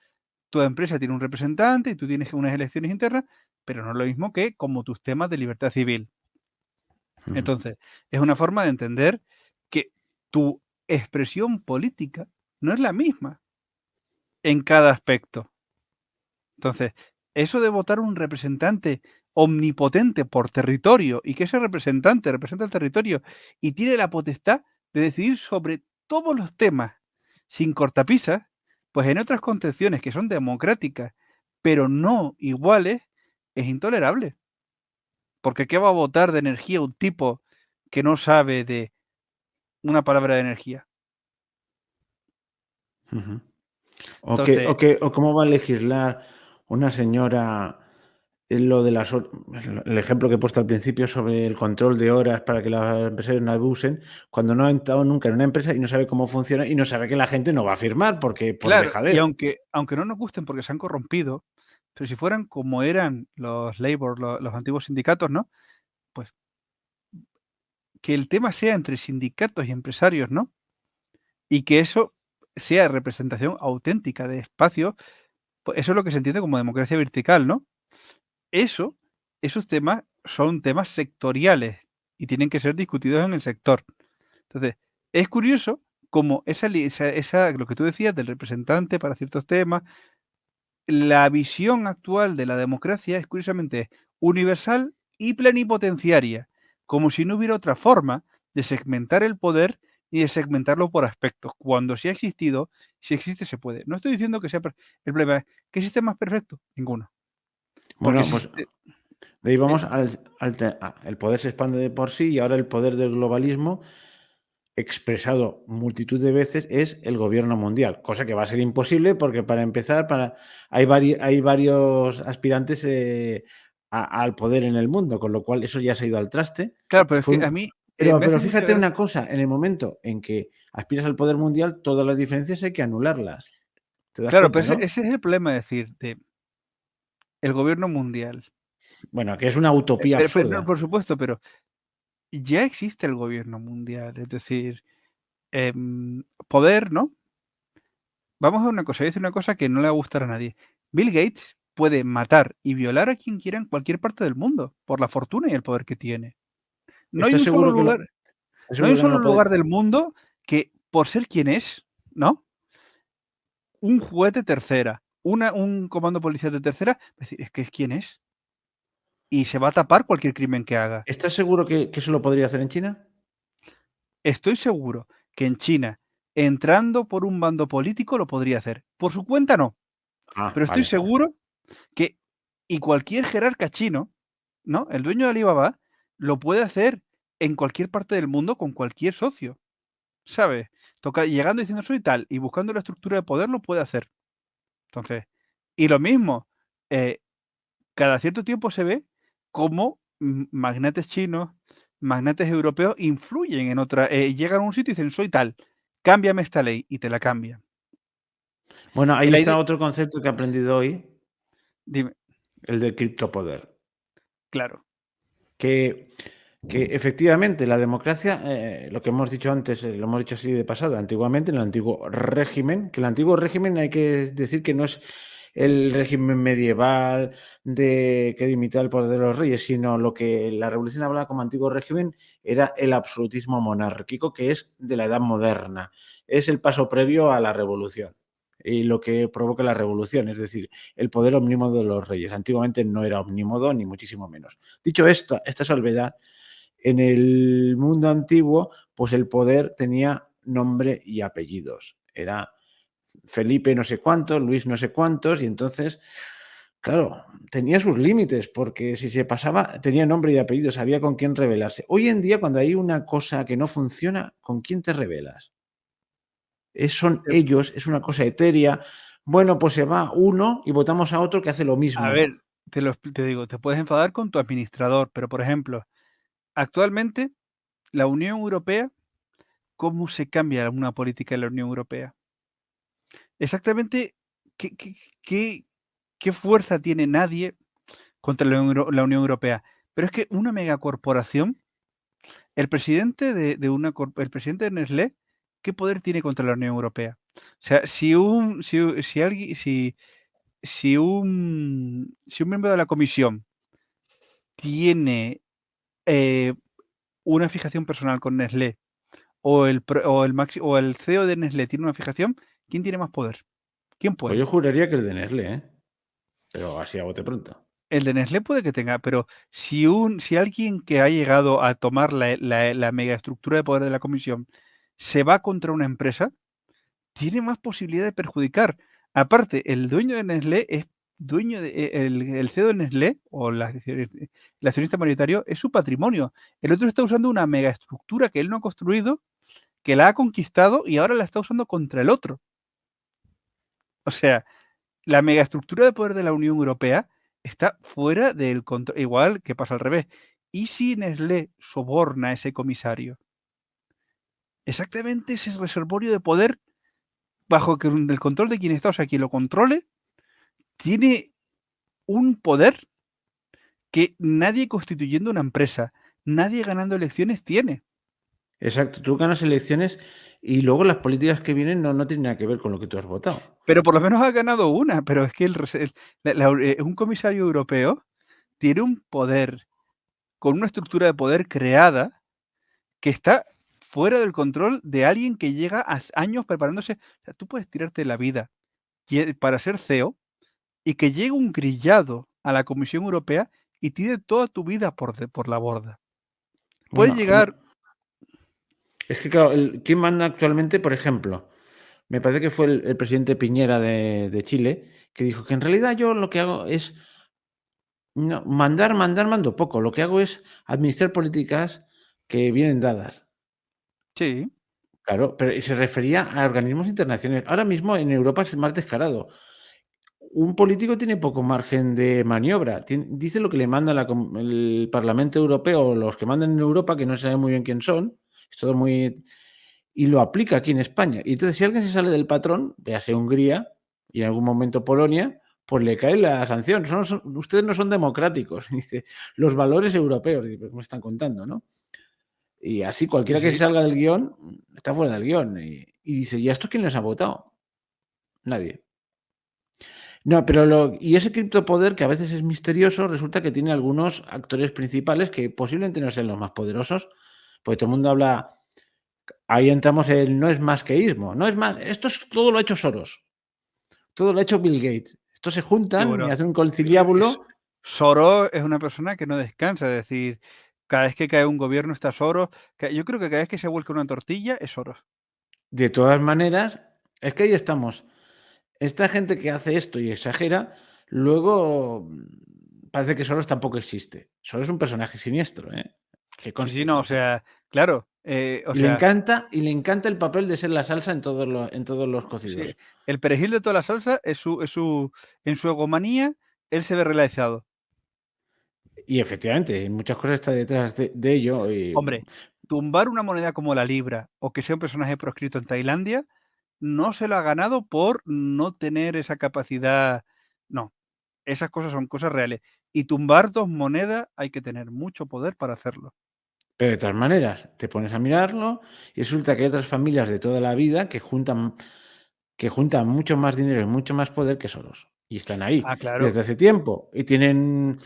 tu empresa tiene un representante y tú tienes unas elecciones internas, pero no es lo mismo que como tus temas de libertad civil. Ujú. Entonces, es una forma de entender que tu expresión política no es la misma en cada aspecto. Entonces, eso de votar un representante omnipotente por territorio y que ese representante representa el territorio y tiene la potestad de decidir sobre todos los temas sin cortapisas, pues en otras concepciones que son democráticas, pero no iguales, es intolerable. Porque ¿qué va a votar de energía un tipo que no sabe de una palabra de energía? Ujú. Entonces, O cómo va a legislar una señora en lo de el ejemplo que he puesto al principio sobre el control de horas para que los empresarios no abusen, cuando no ha entrado nunca en una empresa y no sabe cómo funciona y no sabe que la gente no va a firmar porque por claro, y dejadez. aunque no nos gusten porque se han corrompido, pero si fueran como eran los labor, los antiguos sindicatos, ¿no? Pues que el tema sea entre sindicatos y empresarios, ¿no? Y que eso sea representación auténtica de espacios, pues eso es lo que se entiende como democracia vertical, ¿no? Eso, esos temas son temas sectoriales y tienen que ser discutidos en el sector. Entonces, es curioso como lo que tú decías del representante para ciertos temas, la visión actual de la democracia es curiosamente universal y plenipotenciaria, como si no hubiera otra forma de segmentar el poder y de segmentarlo por aspectos, cuando sí ha existido, si existe se puede. No estoy diciendo que sea el problema es, ¿qué sistema es perfecto? Ninguno. Porque Bueno, pues de ahí sí, vamos el poder se expande de por sí y ahora el poder del globalismo expresado multitud de veces es el gobierno mundial, cosa que va a ser imposible porque para empezar hay varios aspirantes al poder en el mundo, con lo cual eso ya se ha ido al traste. claro, pero es Fue que a un mí pero me hace mucha fíjate gracia. una cosa, en el momento en que aspiras al poder mundial, todas las diferencias hay que anularlas. ¿Te das Claro, pero cuenta, ese, no? ese es el problema, es decir, de el gobierno mundial. Bueno, que es una utopía No, absurda. por supuesto, pero ya existe el gobierno mundial, es decir, poder, ¿no? Vamos a una cosa, voy a decir una cosa que no le va a gustar a nadie. Bill Gates puede matar y violar a quien quiera en cualquier parte del mundo, por la fortuna y el poder que tiene. No hay ¿Estás un solo seguro que lugar, estás no hay seguro un que no solo lo puede? lugar del mundo que, por ser quien es, ¿no? Un juez de tercera, un comando policial de tercera, es decir, es que es quien es. Y se va a tapar cualquier crimen que haga. ¿Estás seguro que eso lo podría hacer en China? Estoy seguro que en China, entrando por un bando político, lo podría hacer. Por su cuenta no, Ah, pero estoy vale. seguro que y cualquier jerarca chino, ¿no? El dueño de Alibaba lo puede hacer en cualquier parte del mundo con cualquier socio, ¿sabes? Llegando diciendo soy tal y buscando la estructura de poder lo puede hacer. Entonces, y lo mismo, eh, cada cierto tiempo se ve cómo magnates chinos, magnates europeos influyen en otra, llegan a un sitio y dicen soy tal, cámbiame esta ley y te la cambian. Bueno, Y ahí la está idea, otro concepto que he aprendido hoy, dime, el del criptopoder. claro, Que, que efectivamente la democracia, lo que hemos dicho antes, lo hemos dicho así de pasada, antiguamente en el antiguo régimen, que el antiguo régimen hay que decir que no es el régimen medieval que imitaba el poder de los reyes, sino lo que la revolución hablaba como antiguo régimen era el absolutismo monárquico, que es de la edad moderna, es el paso previo a la revolución y lo que provoca la revolución, es decir, el poder omnímodo de los reyes. Antiguamente no era omnímodo, ni muchísimo menos. Dicho esto, esta salvedad, en el mundo antiguo, pues el poder tenía nombre y apellidos. Era Felipe no sé cuántos, Luis no sé cuántos, y entonces, claro, tenía sus límites, porque si se pasaba, tenía nombre y apellido, sabía con quién rebelarse. Hoy en día, cuando hay una cosa que no funciona, ¿con quién te rebelas? Son eh, ellos, es una cosa etérea. Bueno, pues se va uno y votamos a otro que hace lo a mismo. ver, te digo, te puedes enfadar con tu administrador, pero por ejemplo, actualmente la Unión Europea, ¿cómo se cambia una política de la Unión Europea? Exactamente, ¿qué, qué, qué, qué fuerza tiene nadie contra la Unión Europea? Pero es que una megacorporación, el presidente el presidente de Nestlé, ¿qué poder tiene contra la Unión Europea? O sea, si alguien, si un miembro de la comisión tiene eh, una fijación personal con Nestlé o el CEO de Nestlé tiene una fijación, ¿quién tiene más poder? ¿Quién Pues yo puede? juraría que el de Nestlé, ¿eh? Pero así a bote pronto. El de Nestlé puede que tenga, pero si alguien que ha llegado a tomar la megaestructura de poder de la comisión se va contra una empresa, tiene más posibilidad de perjudicar. Aparte, el dueño de Nestlé es dueño el CEO de Nestlé o el accionista mayoritario es su patrimonio. El otro está usando una megaestructura que él no ha construido, que la ha conquistado y ahora la está usando contra el otro. O sea, la megaestructura de poder de la Unión Europea está fuera del control, igual que pasa al revés. ¿Y si Nestlé soborna a ese comisario? Exactamente ese reservorio de poder bajo el control de quien está, o sea, quien lo controle, tiene un poder que nadie constituyendo una empresa, nadie ganando elecciones tiene. Exacto, tú ganas elecciones y luego las políticas que vienen no tienen nada que ver con lo que tú has votado. Pero por lo menos ha ganado una, pero es que un comisario europeo tiene un poder con una estructura de poder creada que está fuera del control de alguien que llega a años preparándose. O sea, tú puedes tirarte la vida para ser CEO y que llegue un grillado a la Comisión Europea y tire toda tu vida por la borda. Puede Bueno, no, llegar, es que claro, ¿quién manda actualmente? Por ejemplo, me parece que fue el presidente Piñera de Chile, que dijo que en realidad yo lo que hago es no, mando poco. Lo que hago es administrar políticas que vienen dadas. sí, Claro, pero y se refería a organismos internacionales. Ahora mismo en Europa es más descarado. Un político tiene poco margen de maniobra. Dice lo que le manda el Parlamento Europeo o los que mandan en Europa, que no se sabe muy bien quién son. Es todo muy. y lo aplica aquí en España. Y entonces, si alguien se sale del patrón, véase Hungría y en algún momento Polonia, pues le cae la sanción. Ustedes no son democráticos. Dice, los valores europeos. Dice, ¿qué me están contando, no? Y así Sí, cualquiera que se sí. salga del guión está fuera del guión. Y dice, ¿y a estos quién les ha votado? Nadie. No, pero y ese criptopoder, que a veces es misterioso, resulta que tiene algunos actores principales que posiblemente no sean los más poderosos, porque todo el mundo habla. Ahí entramos en no es más que ismo, no es más, esto es, todo lo ha hecho Soros, todo lo ha hecho Bill Gates. Estos se Sí, juntan y bueno, hacen un es conciliábulo. Soros es una persona que no descansa, es decir, cada vez que cae un gobierno está Soros, yo creo que cada vez que se vuelca una tortilla es Soros. De todas maneras, es que ahí estamos. Esta gente que hace esto y exagera, luego parece que Soros tampoco existe. Soros es un personaje siniestro, que Sí, sí, conste. no, o sea, claro, o sea, Y le encanta el papel de ser la salsa en todos los sí, cocidos. el perejil de toda la salsa en su egomanía, él se ve realizado. Y efectivamente, muchas cosas está detrás de ello. Hombre, tumbar una moneda como la libra o que sea un personaje proscrito en Tailandia, no se lo ha ganado por no tener esa capacidad. No, esas cosas son cosas reales. Y tumbar 2 monedas hay que tener mucho poder para hacerlo. Pero de todas maneras, te pones a mirarlo y resulta que hay otras familias de toda la vida que juntan mucho más dinero y mucho más poder que Soros. Y están ahí Ah, claro. desde hace tiempo. Y tienen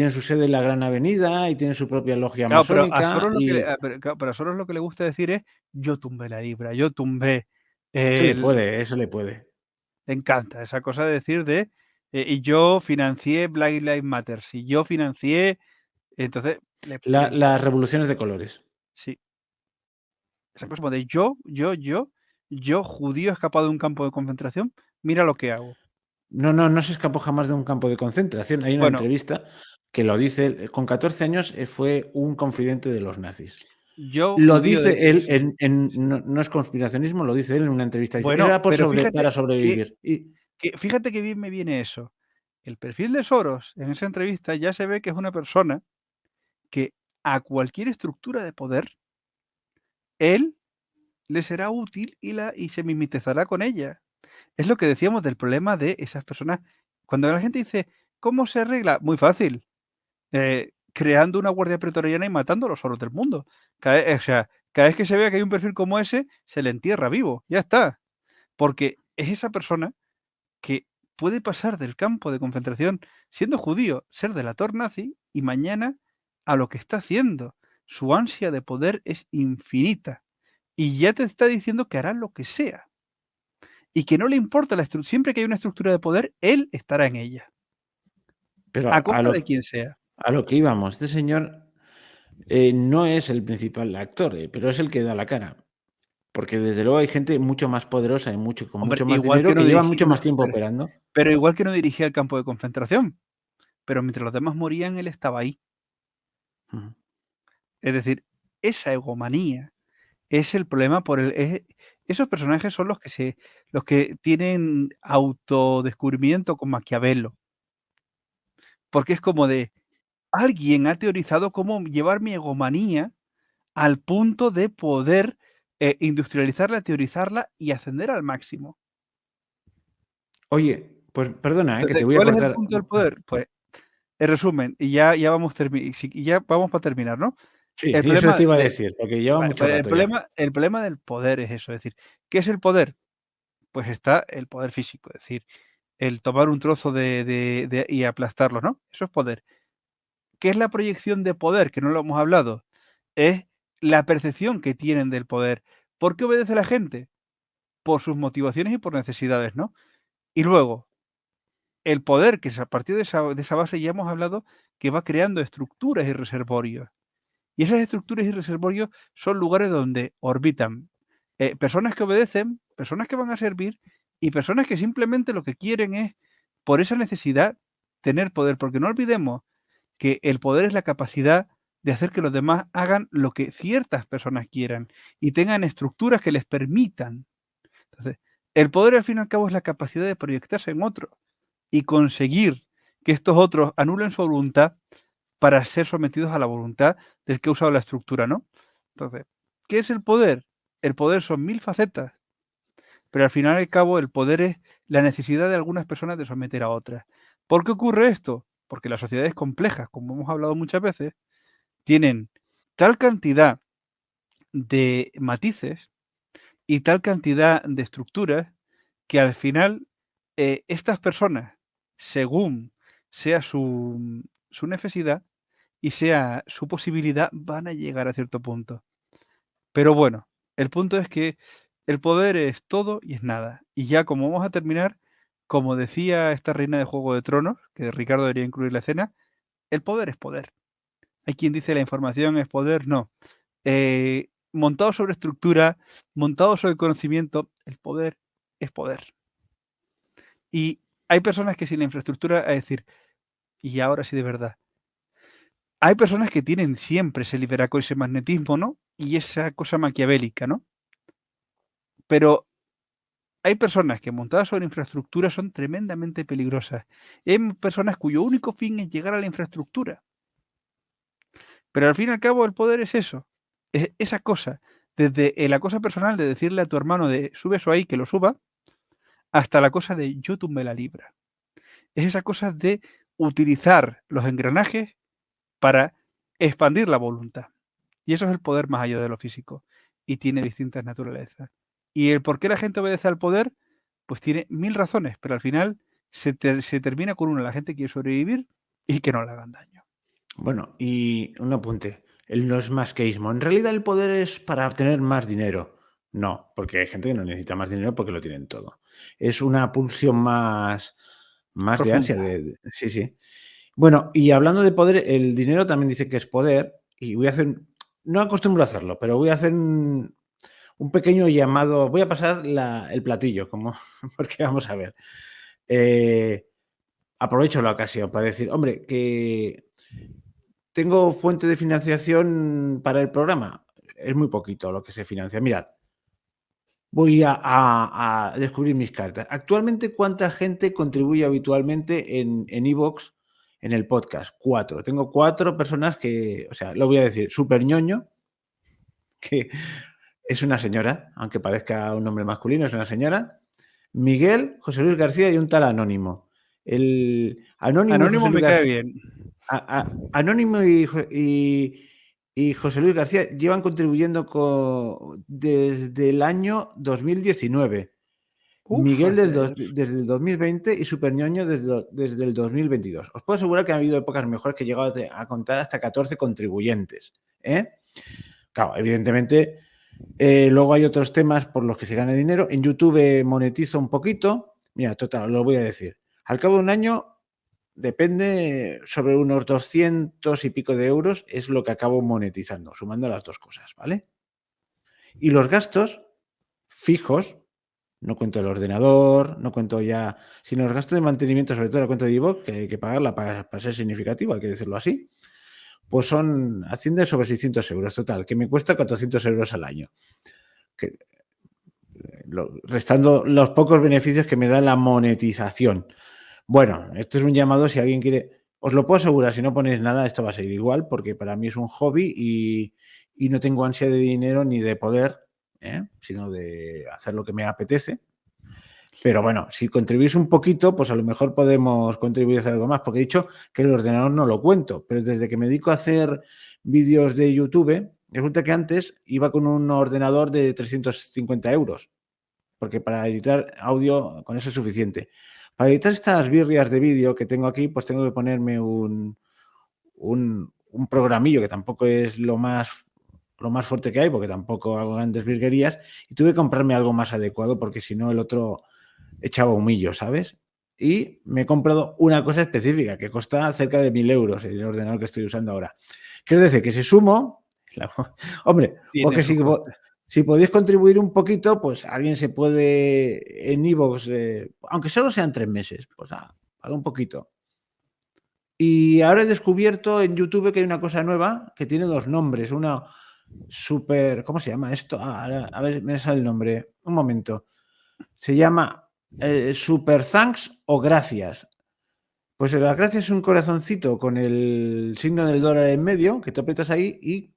su sede en la Gran Avenida y tienen su propia logia Claro, pero a masónica. Soros lo que le Y claro, pero a Soros lo que le gusta decir es: "Yo tumbé la libra, yo tumbé eso le el". puede, eso le puede. Le encanta esa cosa de decir y yo financié Black Lives Matter, y yo financié, entonces le Las encanta. revoluciones de colores. Sí, esa cosa como de yo, judío escapado de un campo de concentración, mira lo que hago. No, no, no se escapó jamás de un campo de concentración. Hay una Bueno, entrevista que lo dice él. Con 14 años fue un confidente de los nazis. yo Lo judío dice él sí, sí. no es conspiracionismo, lo dice él en una entrevista. Dice, Bueno, era pero para fíjate sobrevivir. Y fíjate que bien me viene eso. El perfil de Soros en esa entrevista ya se ve que es una persona que a cualquier estructura de poder, él le será útil y se mimetizará con ella. Es lo que decíamos del problema de esas personas. Cuando la gente dice: "¿Cómo se arregla?". Muy fácil, creando una guardia pretoriana y matando a los soros del mundo. O sea, cada vez que se vea que hay un perfil como ese, se le entierra vivo, ya está. Porque es esa persona que puede pasar del campo de concentración siendo judío, ser delator nazi y mañana a lo que está haciendo. Su ansia de poder es infinita y ya te está diciendo que hará lo que sea. Y que no le importa la estructura, siempre que hay una estructura de poder, él estará en ella, pero a costa de quien sea. a lo que íbamos, este señor no es el principal actor, pero es el que da la cara. Porque desde luego hay gente mucho más poderosa y con Hombre, mucho más igual dinero que no que lleva dirigía, mucho más tiempo operando. pero igual que no dirigía el campo de concentración, pero mientras los demás morían, él estaba ahí. Ujú. Es decir, esa egomanía es el problema esos personajes son los que tienen autodescubrimiento con Maquiavelo, porque es como de, alguien ha teorizado cómo llevar mi egomanía al punto de poder, industrializarla, teorizarla y ascender al máximo. Oye, pues perdona, que te Entonces, voy a ¿cuál es el cortar. punto del poder? Pues, en resumen, y ya vamos para terminar, ¿no? Sí, El eso problema te iba a de decir, porque lleva vale, mucho pues rato ya. el problema del poder es eso, es decir, ¿qué es el poder? Pues está el poder físico, es decir, el tomar un trozo de y aplastarlo, ¿no? Eso es poder. ¿Qué es la proyección de poder? Que no lo hemos hablado. Es la percepción que tienen del poder. ¿Por qué obedece la gente? Por sus motivaciones y por necesidades, ¿no? Y luego, el poder, que es a partir de esa base ya hemos hablado, que va creando estructuras y reservorios. Y esas estructuras y reservorios son lugares donde orbitan personas que obedecen, personas que van a servir y personas que simplemente lo que quieren es, por esa necesidad, tener poder. Porque no olvidemos que el poder es la capacidad de hacer que los demás hagan lo que ciertas personas quieran y tengan estructuras que les permitan. Entonces, el poder al fin y al cabo es la capacidad de proyectarse en otro y conseguir que estos otros anulen su voluntad para ser sometidos a la voluntad del que ha usado la estructura, ¿no? Entonces, ¿qué es el poder? el poder son 1000 facetas, pero al final y al cabo el poder es la necesidad de algunas personas de someter a otras. ¿Por qué ocurre esto? Porque las sociedades complejas, como hemos hablado muchas veces, tienen tal cantidad de matices y tal cantidad de estructuras que al final estas personas, según sea su necesidad y sea su posibilidad, van a llegar a cierto punto. Pero bueno, el punto es que el poder es todo y es nada. Y ya como vamos a terminar, como decía esta reina de Juego de Tronos, que Ricardo debería incluir la escena, el poder es poder. Hay quien dice la información es poder, no. Montado sobre estructura, montado sobre conocimiento, el poder es poder. Y hay personas que sin la infraestructura, a decir, y ahora sí de verdad, hay personas que tienen siempre ese liderazgo, ese magnetismo, ¿no? Y esa cosa maquiavélica, ¿no? Pero hay personas que montadas sobre infraestructura son tremendamente peligrosas. Hay personas cuyo único fin es llegar a la infraestructura. Pero al fin y al cabo el poder es eso, es esa cosa, desde la cosa personal de decirle a tu hermano de sube eso ahí, que lo suba, hasta la cosa de yo tumbé la libra. Es esa cosa de utilizar los engranajes para expandir la voluntad. Y eso es el poder más allá de lo físico. Y tiene distintas naturalezas. Y el por qué la gente obedece al poder, pues tiene 1000 razones, pero al final se termina con una. La gente quiere sobrevivir y que no le hagan daño. Bueno, y un apunte. El no es masqueísmo. En realidad el poder es para obtener más dinero. No, porque hay gente que no necesita más dinero porque lo tienen todo. Es una pulsión más de ansia. Profunda. Sí, sí. Bueno, y hablando de poder, el dinero también dice que es poder. Y voy a hacer, no acostumbro a hacerlo, pero voy a hacer un pequeño llamado. Voy a pasar el platillo, como, porque vamos a ver. Aprovecho la ocasión para decir, hombre, que tengo fuente de financiación para el programa. Es muy poquito lo que se financia. Mirad, voy a descubrir mis cartas. Actualmente, ¿cuánta gente contribuye habitualmente en iVoox en el podcast? 4. Tengo 4 personas que, o sea, lo voy a decir, Super ñoño, que es una señora, aunque parezca un nombre masculino, es una señora. Miguel, José Luis García y un tal Anónimo. El Anónimo y José Anónimo Luis me cae García. bien. Anónimo y José Luis García llevan contribuyendo desde el año 2019. Uf, Miguel desde el 2020 y Superñoño desde el 2022. Os puedo asegurar que ha habido épocas mejores que he llegado a contar hasta 14 contribuyentes. Claro, evidentemente, luego hay otros temas por los que se gana dinero. En YouTube monetizo un poquito. Mira, total, lo voy a decir. Al cabo de un año, depende, sobre unos 200 y pico de euros es lo que acabo monetizando, sumando las dos cosas, ¿vale? Y los gastos fijos, no cuento el ordenador, no cuento ya, sino los gastos de mantenimiento, sobre todo la cuenta de iVoox, que hay que pagarla para ser significativo, hay que decirlo así, pues asciende sobre 600 euros total, que me cuesta 400 euros al año. Que, restando los pocos beneficios que me da la monetización. Bueno, esto es un llamado si alguien quiere. Os lo puedo asegurar, si no ponéis nada, esto va a seguir igual, porque para mí es un hobby y no tengo ansia de dinero ni de poder, sino de hacer lo que me apetece. Pero bueno, si contribuís un poquito, pues a lo mejor podemos contribuir a hacer algo más, porque he dicho que el ordenador no lo cuento, pero desde que me dedico a hacer vídeos de YouTube, resulta que antes iba con un ordenador de 350 euros, porque para editar audio con eso es suficiente. Para editar estas birrias de vídeo que tengo aquí, pues tengo que ponerme un programillo que tampoco es lo más fuerte que hay, porque tampoco hago grandes virguerías, y tuve que comprarme algo más adecuado, porque si no el otro echaba humillo, ¿sabes? Y me he comprado una cosa específica que cuesta cerca de 1000 euros el ordenador que estoy usando ahora. Quiero decir que si sumo, hombre, o Tiene que sus costes. si podéis contribuir un poquito, pues alguien se puede en iVoox, aunque solo sean 3 meses, pues paga un poquito. Y ahora he descubierto en YouTube que hay una cosa nueva que tiene 2 nombres. Una super, ¿cómo se llama esto? A ver, me sale el nombre. Un momento. Se llama Super Thanks o Gracias. Pues las gracias es un corazoncito con el signo del dólar en medio, que te aprietas ahí y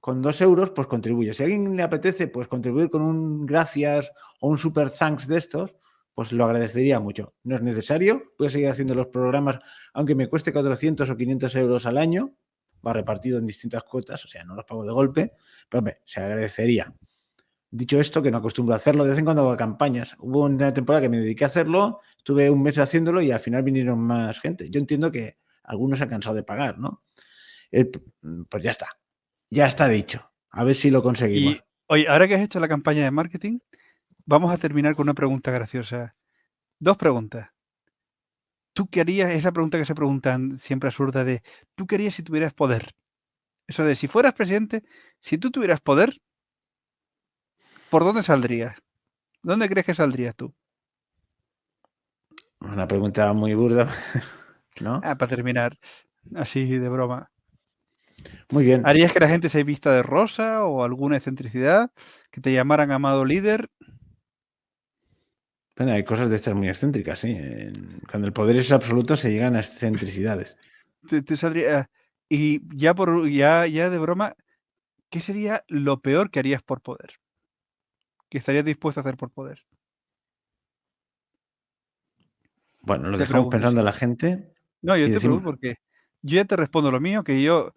con 2 euros, pues contribuye. Si a alguien le apetece, pues contribuir con un gracias o un super thanks de estos, pues lo agradecería mucho. No es necesario, puedo seguir haciendo los programas, aunque me cueste 400 o 500 euros al año, va repartido en distintas cuotas, o sea, no los pago de golpe, pero hombre, se agradecería. Dicho esto, que no acostumbro a hacerlo, de vez en cuando hago campañas. Hubo una temporada que me dediqué a hacerlo, estuve un mes haciéndolo y al final vinieron más gente. Yo entiendo que algunos se han cansado de pagar, ¿no? Pues ya está dicho. A ver si lo Y, conseguimos. oye, ahora que has hecho la campaña de marketing, vamos a terminar con una pregunta graciosa. 2 preguntas. ¿Tú qué harías? Esa pregunta que se preguntan siempre absurda de, ¿tú qué harías si tuvieras poder? Eso de, si fueras presidente, si tú tuvieras poder, ¿por dónde saldrías? ¿Dónde crees que saldrías tú? Una pregunta muy burda, ¿no? Para terminar, así de broma. Muy bien. ¿Harías que la gente se vista de rosa o alguna excentricidad? ¿Que te llamaran amado líder? Bueno, hay cosas de estas muy excéntricas, sí. Cuando el poder es absoluto se llegan a excentricidades. Te saldría, y ya de broma, ¿qué sería lo peor que harías por poder? ¿Que estarías dispuesto a hacer por poder? Bueno, lo Te dejamos pregunto. pensando a la gente No, yo y te decimos, pregunto porque yo ya te respondo lo mío, que yo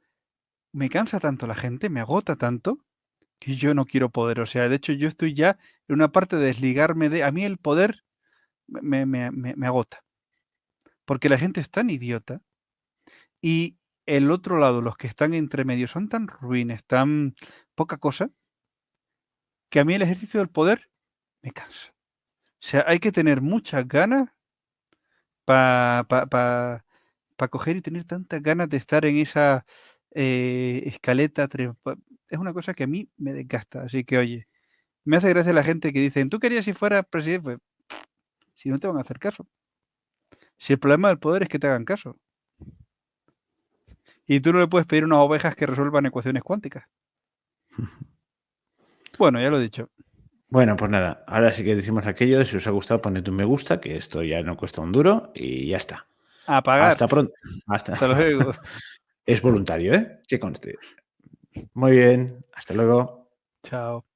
me cansa tanto la gente, me agota tanto, que yo no quiero poder. O sea, de hecho, yo estoy ya en una parte de desligarme de. A mí el poder me agota, porque la gente es tan idiota y el otro lado, los que están entre medio, son tan ruines, tan poca cosa, que a mí el ejercicio del poder me cansa. O sea, hay que tener muchas ganas para coger y tener tantas ganas de estar en esa escaleta. Es una cosa que a mí me desgasta. Así que, oye, me hace gracia la gente que dice, ¿tú querías si fuera presidente? Pues, si no te van a hacer caso. Si el problema del poder es que te hagan caso. Y tú no le puedes pedir unas ovejas que resuelvan ecuaciones cuánticas. Bueno, ya lo he dicho. bueno, pues nada, ahora sí que decimos aquello de si os ha gustado, poned un me gusta, que esto ya no cuesta un duro y ya está. A pagar. Hasta pronto. Hasta. Hasta luego. Es voluntario, ¿eh? Que conste. Muy bien, hasta luego. Chao.